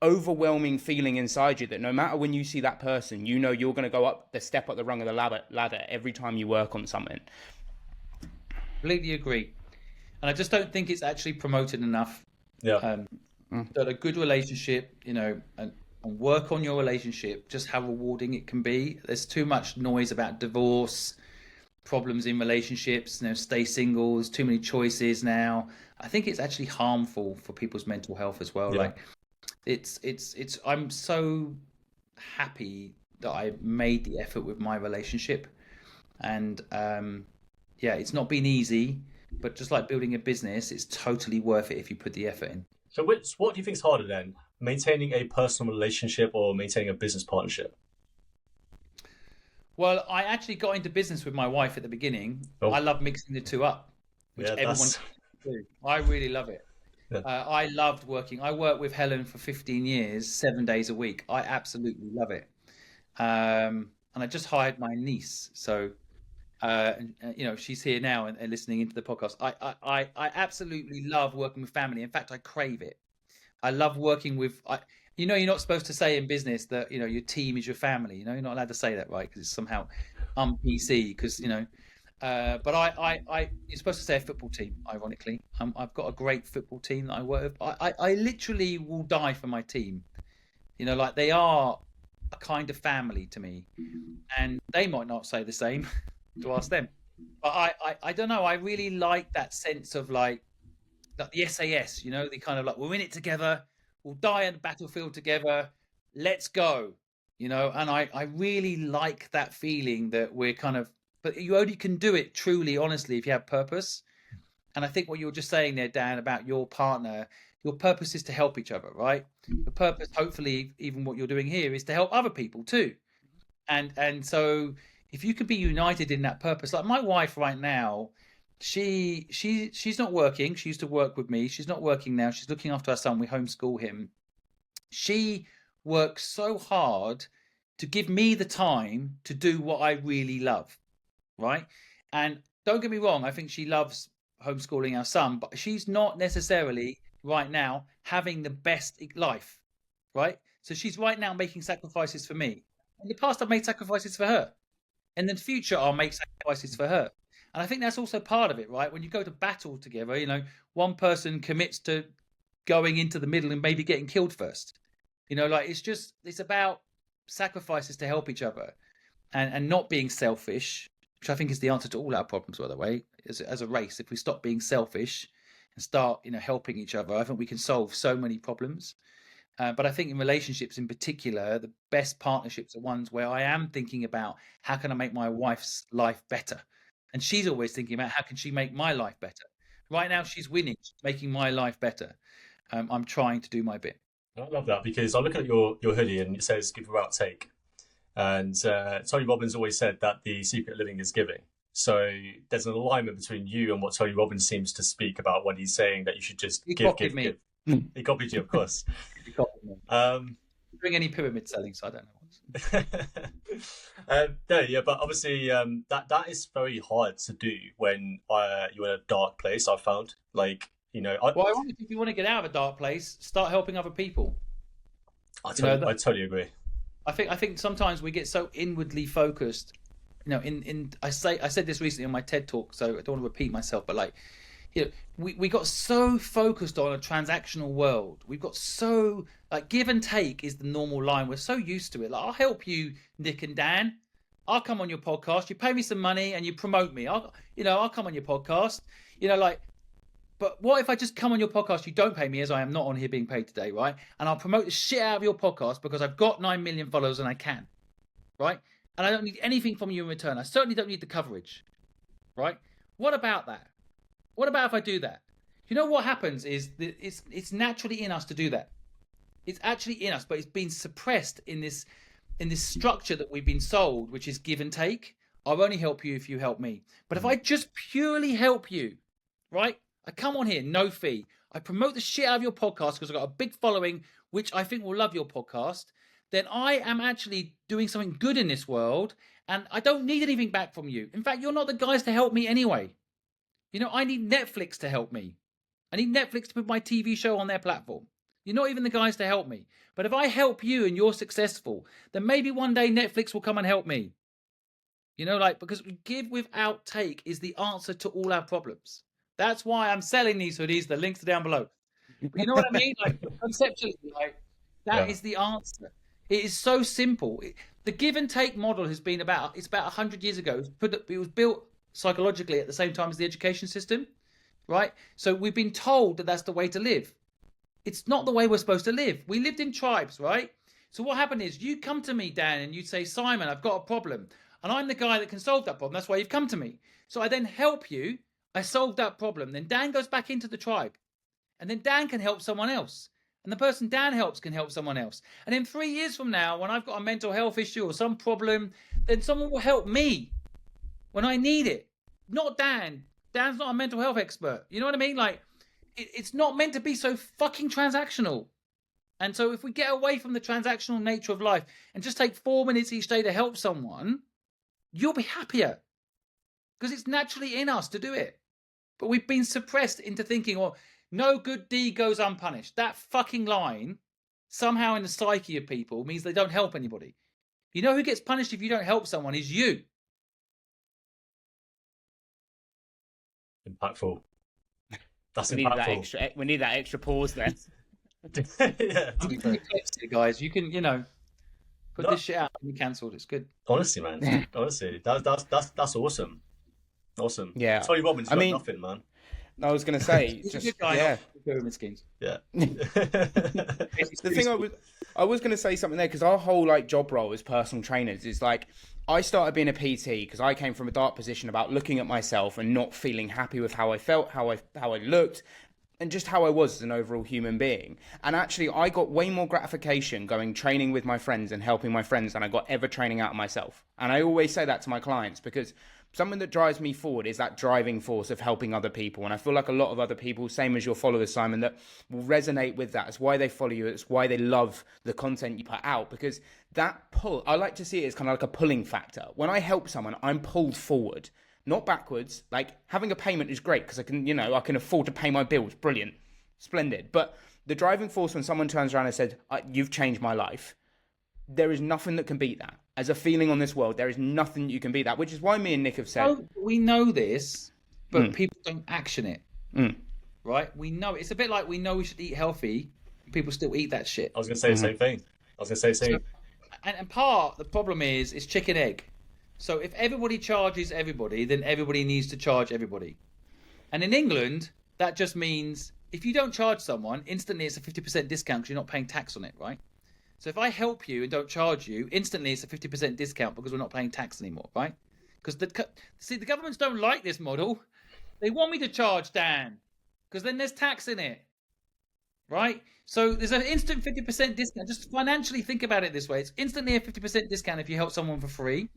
overwhelming feeling inside you that no matter when you see that person, you know you're going to go up the step up the rung of the ladder every time you work on something. Completely agree. And I just don't think it's actually promoted enough. Yeah. That a good relationship, you know, and work on your relationship, just how rewarding it can be. There's too much noise about divorce, problems in relationships, you know, stay single, there's too many choices now. I think it's actually harmful for people's mental health as well. Yeah. Like it's I'm so happy that I made the effort with my relationship. And yeah, it's not been easy, but just like building a business, it's totally worth it if you put the effort in. So what do you think is harder then? Maintaining a personal relationship or maintaining a business partnership? Well, I actually got into business with my wife at the beginning. Oh. I love mixing the two up, which everyone can do. I really love it. Yeah. I loved working. I worked with Helen for 15 years, 7 days a week. I absolutely love it. And I just hired my niece. So, you know, she's here now and listening into the podcast. I absolutely love working with family. In fact, I crave it. I love working with, you know, you're not supposed to say in business that, you know, your team is your family. You know, you're not allowed to say that, right? Because it's somehow PC. Because, you know, but you're supposed to say a football team. Ironically, I've got a great football team that I work with. I literally will die for my team. You know, like they are a kind of family to me, and they might not say the same. To ask them, but I don't know. I really like that sense of like the SAS, you know, the kind of like, we're in it together, we'll die on the battlefield together, let's go, you know. And I really like that feeling that we're kind of, but you only can do it truly, honestly, if you have purpose. And I think what you were just saying there, Dan, about your partner, your purpose is to help each other, right? The purpose, hopefully, even what you're doing here, is to help other people too. And so if you could be united in that purpose, like my wife right now, she's not working. She used to work with me. She's not working now. She's looking after our son. We homeschool him. She works so hard to give me the time to do what I really love, right? And don't get me wrong, I think she loves homeschooling our son, but she's not necessarily right now having the best life, right? So she's right now making sacrifices for me. In the past, I've made sacrifices for her. In the future, I'll make sacrifices for her. And I think that's also part of it, right? When you go to battle together, you know, one person commits to going into the middle and maybe getting killed first. You know, like it's about sacrifices to help each other, and not being selfish, which I think is the answer to all our problems, by the way, as a race. If we stop being selfish and start, you know, helping each other, I think we can solve so many problems. But I think in relationships in particular, the best partnerships are ones where I am thinking about how can I make my wife's life better? And she's always thinking about how can she make my life better? Right now, she's winning, making my life better. I'm trying to do my bit. I love that, because I look at your hoodie and it says "Give without take," and Tony Robbins always said that the secret of living is giving. So there's an alignment between you and what Tony Robbins seems to speak about when he's saying that you should just give. He copied you, of course. He copied me. Doing any pyramid selling, so I don't know. No, yeah, but obviously that is very hard to do when you're in a dark place. I've found, like, you know, well, if you want to get out of a dark place, start helping other people. I totally agree. I think sometimes we get so inwardly focused. You know, I said this recently on my TED talk, so I don't want to repeat myself, but like, you know, we got so focused on a transactional world. We've got so, like, give and take is the normal line. We're so used to it. Like, I'll help you, Nick and Dan. I'll come on your podcast. You pay me some money and you promote me. I'll come on your podcast. You know, like, but what if I just come on your podcast? You don't pay me, as I am not on here being paid today, right? And I'll promote the shit out of your podcast because I've got 9 million followers and I can, right? And I don't need anything from you in return. I certainly don't need the coverage, right? What about that? What about if I do that? You know what happens is that it's naturally in us to do that. It's actually in us, but it's been suppressed in this structure that we've been sold, which is give and take. I'll only help you if you help me. But if I just purely help you, right? I come on here, no fee. I promote the shit out of your podcast because I've got a big following, which I think will love your podcast. Then I am actually doing something good in this world, and I don't need anything back from you. In fact, you're not the guys to help me anyway. You know, I need Netflix to help me. I need Netflix to put my TV show on their platform. You're not even the guys to help me. But if I help you and you're successful, then maybe one day Netflix will come and help me. You know, like, because give without take is the answer to all our problems. That's why I'm selling these hoodies. The links are down below. You know what I mean? Like, conceptually, like, that is the answer. It is so simple. The give and take model has been about 100 years ago. It was built psychologically at the same time as the education system, right? So we've been told that that's the way to live. It's not the way we're supposed to live. We lived in tribes, right? So what happened is you come to me, Dan, and you'd say, Simon, I've got a problem. And I'm the guy that can solve that problem. That's why you've come to me. So I then help you. I solve that problem. Then Dan goes back into the tribe. And then Dan can help someone else. And the person Dan helps can help someone else. And then 3 years from now, when I've got a mental health issue or some problem, then someone will help me when I need it. Not Dan. Dan's not a mental health expert. You know what I mean? Like, it's not meant to be so fucking transactional. And so if we get away from the transactional nature of life and just take 4 minutes each day to help someone, you'll be happier. Because it's naturally in us to do it. But we've been suppressed into thinking, well, no good deed goes unpunished. That fucking line, somehow in the psyche of people, means they don't help anybody. You know who gets punished if you don't help someone is you. Impactful. That's we impactful. We need that extra pause there. Yeah. Guys, you can, you know. Put this shit out and be cancelled. It's good. Honestly, man. Honestly, that's awesome. Awesome. Yeah. Tony Robbins got nothing, man. I was going to say, He's just a good guy, yeah. pyramid schemes. Yeah. The thing I was going to say something there, because our whole like job role as personal trainers is like, I started being a PT because I came from a dark position about looking at myself and not feeling happy with how I felt, how I looked, and just how I was as an overall human being. And actually, I got way more gratification going training with my friends and helping my friends than I got ever training out of myself. And I always say that to my clients, because something that drives me forward is that driving force of helping other people. And I feel like a lot of other people, same as your followers, Simon, that will resonate with that. It's why they follow you. It's why they love the content you put out, because that pull, I like to see it as kind of like a pulling factor. When I help someone, I'm pulled forward, not backwards. Like, having a payment is great because I can afford to pay my bills. Brilliant. Splendid. But the driving force, when someone turns around and said, you've changed my life, there is nothing that can beat that. As a feeling on this world, there is nothing you can beat that, which is why me and Nick have said... We know this, but people don't action it. Right? We know. It's a bit like we know we should eat healthy, people still eat that shit. I was going to say the same thing. And part, the problem is chicken egg. So if everybody charges everybody, then everybody needs to charge everybody. And in England, that just means if you don't charge someone, instantly it's a 50% discount because you're not paying tax on it, right? So if I help you and don't charge you, instantly it's a 50% discount because we're not paying tax anymore, right? Because the governments don't like this model. They want me to charge Dan because then there's tax in it, right? So there's an instant 50% discount. Just financially think about it this way. It's instantly a 50% discount if you help someone for free,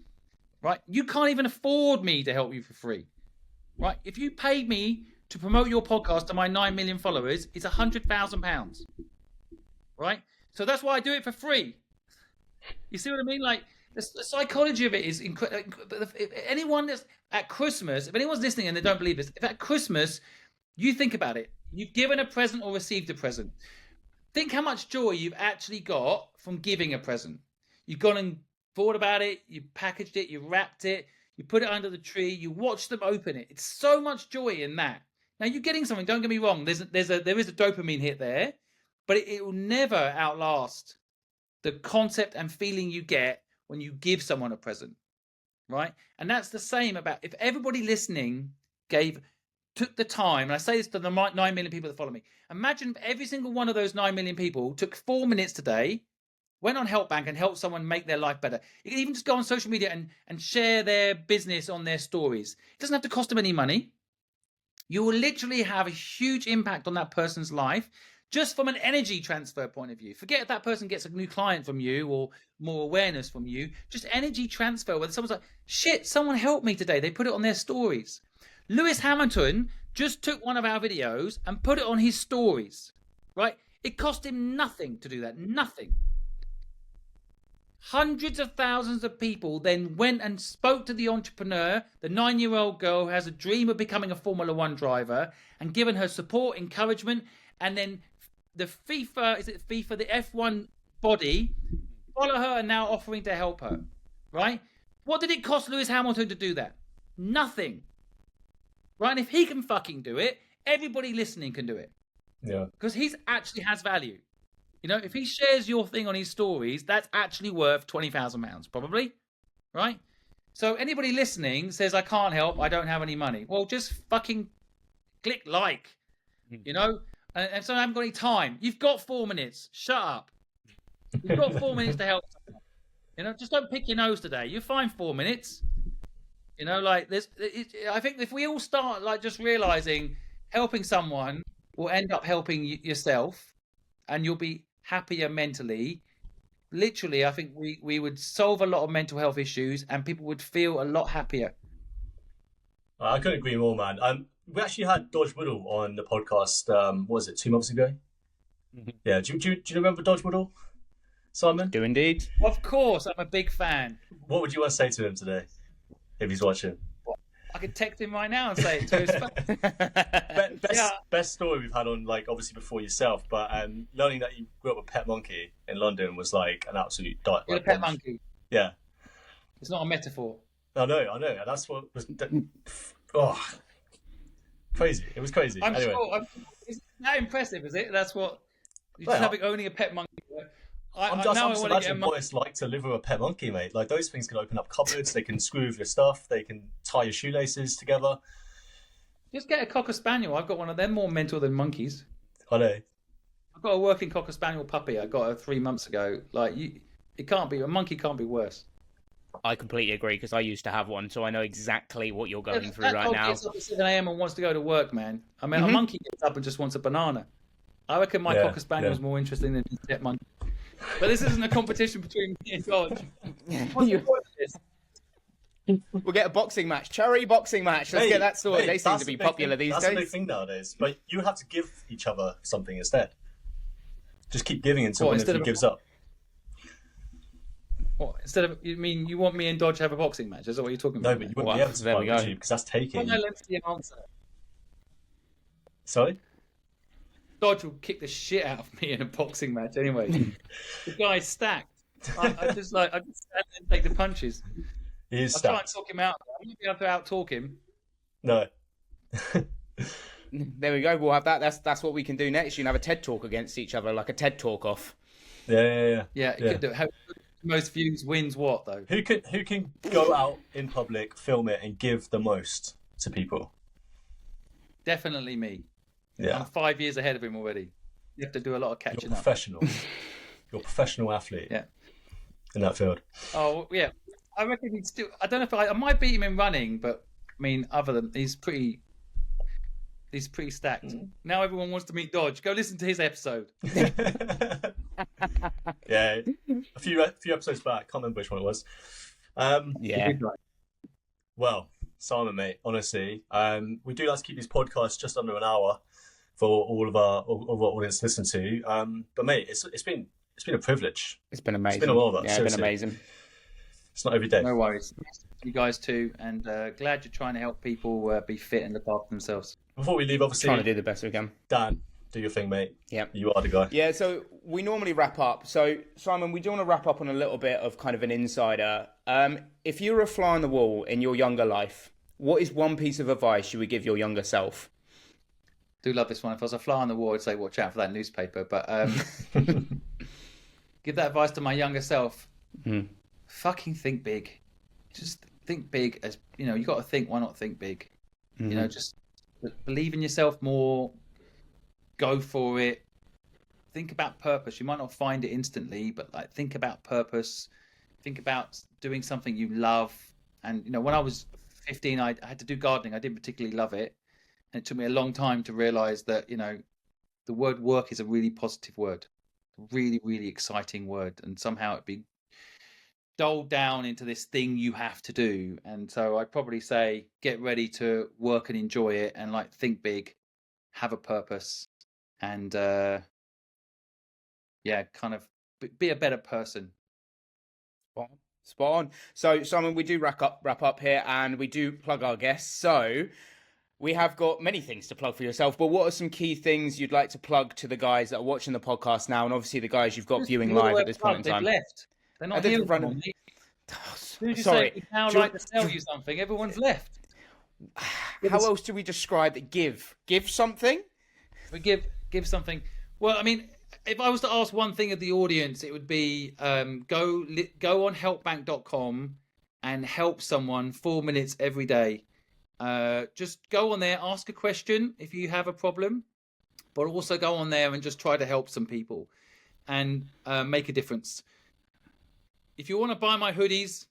right? You can't even afford me to help you for free, right? If you paid me to promote your podcast to my 9 million followers, it's £100,000, right? So that's why I do it for free. You see what I mean? Like, the psychology of it is incredible. If anyone that's at Christmas, if anyone's listening and they don't believe this, if at Christmas you think about it, you've given a present or received a present, think how much joy you've actually got from giving a present. You've gone and thought about it, you packaged it, you wrapped it, you put it under the tree, you watch them open it. It's so much joy in that. Now, you're getting something, don't get me wrong, there is a dopamine hit there, but it will never outlast the concept and feeling you get when you give someone a present, right? And that's the same about if everybody listening took the time, and I say this to the 9 million people that follow me, imagine if every single one of those 9 million people took 4 minutes today, went on HelpBnk and helped someone make their life better. You can even just go on social media and share their business on their stories. It doesn't have to cost them any money. You will literally have a huge impact on that person's life just from an energy transfer point of view. Forget if that person gets a new client from you or more awareness from you. Just energy transfer, where someone's like, shit, someone helped me today. They put it on their stories. Lewis Hamilton just took one of our videos and put it on his stories, right? It cost him nothing to do that, nothing. Hundreds of thousands of people then went and spoke to the entrepreneur, the 9-year-old girl who has a dream of becoming a Formula One driver, and given her support, encouragement, and then the the F1 body follow her and now offering to help her, right? What did it cost Lewis Hamilton to do that? Nothing, right? And if he can fucking do it, everybody listening can do it. Yeah. Because he actually has value. You know, if he shares your thing on his stories, that's actually worth £20,000, probably, right? So anybody listening says, I can't help, I don't have any money. Well, just fucking click like, you know? And so I haven't got any time. You've got 4 minutes. Shut up. You've got 4 minutes to help someone. You know, just don't pick your nose today. You're fine 4 minutes. You know, like I think if we all start like just realizing helping someone will end up helping yourself, and you'll be happier mentally. Literally, I think we would solve a lot of mental health issues and people would feel a lot happier. I couldn't agree more, man. We actually had Dodge Woodall on the podcast, what was it, 2 months ago? Mm-hmm. Yeah, do you remember Dodge Woodall, Simon? Do indeed. Of course, I'm a big fan. What would you want to say to him today, if he's watching? I could text him right now and say it to his face. Best story we've had on, like, obviously before yourself, but learning that you grew up with a pet monkey in London was like an absolute dot. You're a pet monkey. Yeah. It's not a metaphor. I know. That's what was. Crazy. It was crazy. I'm sure. It's that impressive, is it? That's what. Just having owning a pet monkey. I'm just imagining what it's like to live with a pet monkey, mate. Like, those things can open up cupboards, they can screw with your stuff, they can tie your shoelaces together. Just get a Cocker Spaniel. I've got one of them, more mental than monkeys. I know. I've got a working Cocker Spaniel puppy. I got her 3 months ago. Like, a monkey can't be worse. I completely agree, because I used to have one, so I know exactly what you're going through right now. That dog gets up at 7 a.m. and wants to go to work, man. I mean, a monkey gets up and just wants a banana. I reckon my Cocker Spaniel is more interesting than his pet monkey. But this isn't a competition between me and Dodge. What's the point of this? We'll get a boxing match, charity boxing match. Let's get that sorted. They seem to be popular these days. That's a big thing nowadays. But you have to give each other something instead. Just keep giving until one of you gives up. What, instead of, you want me and Dodge to have a boxing match? Is that what you're talking about? No, but you wouldn't be able to fight, would you? Because that's taking. Well, no, let's see an answer. Sorry? Dodge will kick the shit out of me in a boxing match anyway. The guy's stacked. I just stand there and take the punches. He is I'll stacked. try and talk him out. I'm going to be able to out-talk him. No. There we go. We'll have that. That's what we can do next. You can have a TED Talk against each other, like a TED Talk off. Yeah. Yeah, you could do it. Most views wins what, though? Who can go out in public, film it, and give the most to people? Definitely me. Yeah. I'm 5 years ahead of him already. You have to do a lot of catching You're professional. You're a professional athlete. Yeah. In that field. Oh, yeah. I reckon he'd still... I don't know if I might beat him in running, but, I mean, other than... He's pretty stacked. Mm-hmm. Now everyone wants to meet Dodge. Go listen to his episode. Yeah. A few episodes back. Can't remember which one it was. Yeah. Well, Simon, mate, honestly, we do like to keep these podcasts just under an hour for all of our audience to listen to. But mate, it's been a privilege. It's been amazing. It's been a while, yeah, it's been amazing. It's not every day. No worries. You guys too, and glad you're trying to help people be fit and look after themselves. Before we leave, obviously, trying to do the best we can. Dan, do your thing, mate. Yeah, you are the guy. Yeah, so we normally wrap up. So Simon, we do want to wrap up on a little bit of kind of an insider. If you were a fly on the wall in your younger life, what is one piece of advice you would give your younger self? I do love this one. If I was a fly on the wall, I'd say watch out for that newspaper. But give that advice to my younger self. Fucking think big. Just think big. As you know, you got to think. Why not think big? You know, just believe in yourself more. Go for it. Think about purpose. You might not find it instantly, but like think about purpose. Think about doing something you love. And you know, when I was 15, I had to do gardening. I didn't particularly love it, and it took me a long time to realize that, you know, the word work is a really positive word, really, really exciting word, and somehow it'd be doled down into this thing you have to do. And so I'd probably say get ready to work and enjoy it, and like think big, have a purpose, and kind of be a better person. Spot on. So Simon, we do wrap up here, and we do plug our guests. So we have got many things to plug for yourself, but what are some key things you'd like to plug to the guys that are watching the podcast now, and obviously the guys you've got viewing live at this point in time? They've left. They're not here anymore. Sorry. We'd now like to tell you something. Everyone's left. How else do we describe it? Give something? We give something. Well, I mean, if I was to ask one thing of the audience, it would be go on HelpBnk.com and help someone 4 minutes every day. Just go on there, ask a question if you have a problem, but also go on there and just try to help some people and make a difference. If you want to buy my hoodies,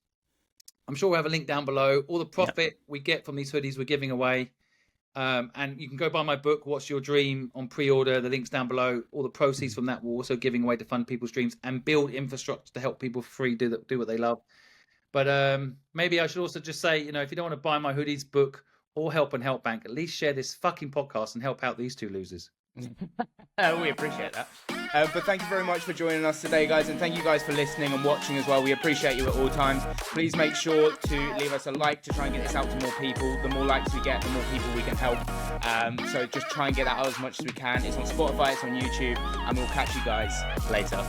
I'm sure we'll have a link down below. All the profit we get from these hoodies we're giving away. And you can go buy my book, What's Your Dream, on pre-order. The link's down below. All the proceeds from that we're also giving away to fund people's dreams and build infrastructure to help people for free do what they love. But maybe I should also just say, you know, if you don't want to buy my hoodies, book, or help and HelpBnk, at least share this fucking podcast and help out these two losers. We appreciate that. But thank you very much for joining us today, guys, and thank you guys for listening and watching as well. We appreciate you at all times. Please make sure to leave us a like to try and get this out to more people. The more likes we get, the more people we can help. So just try and get that out as much as we can. It's on Spotify, it's on YouTube, and we'll catch you guys later.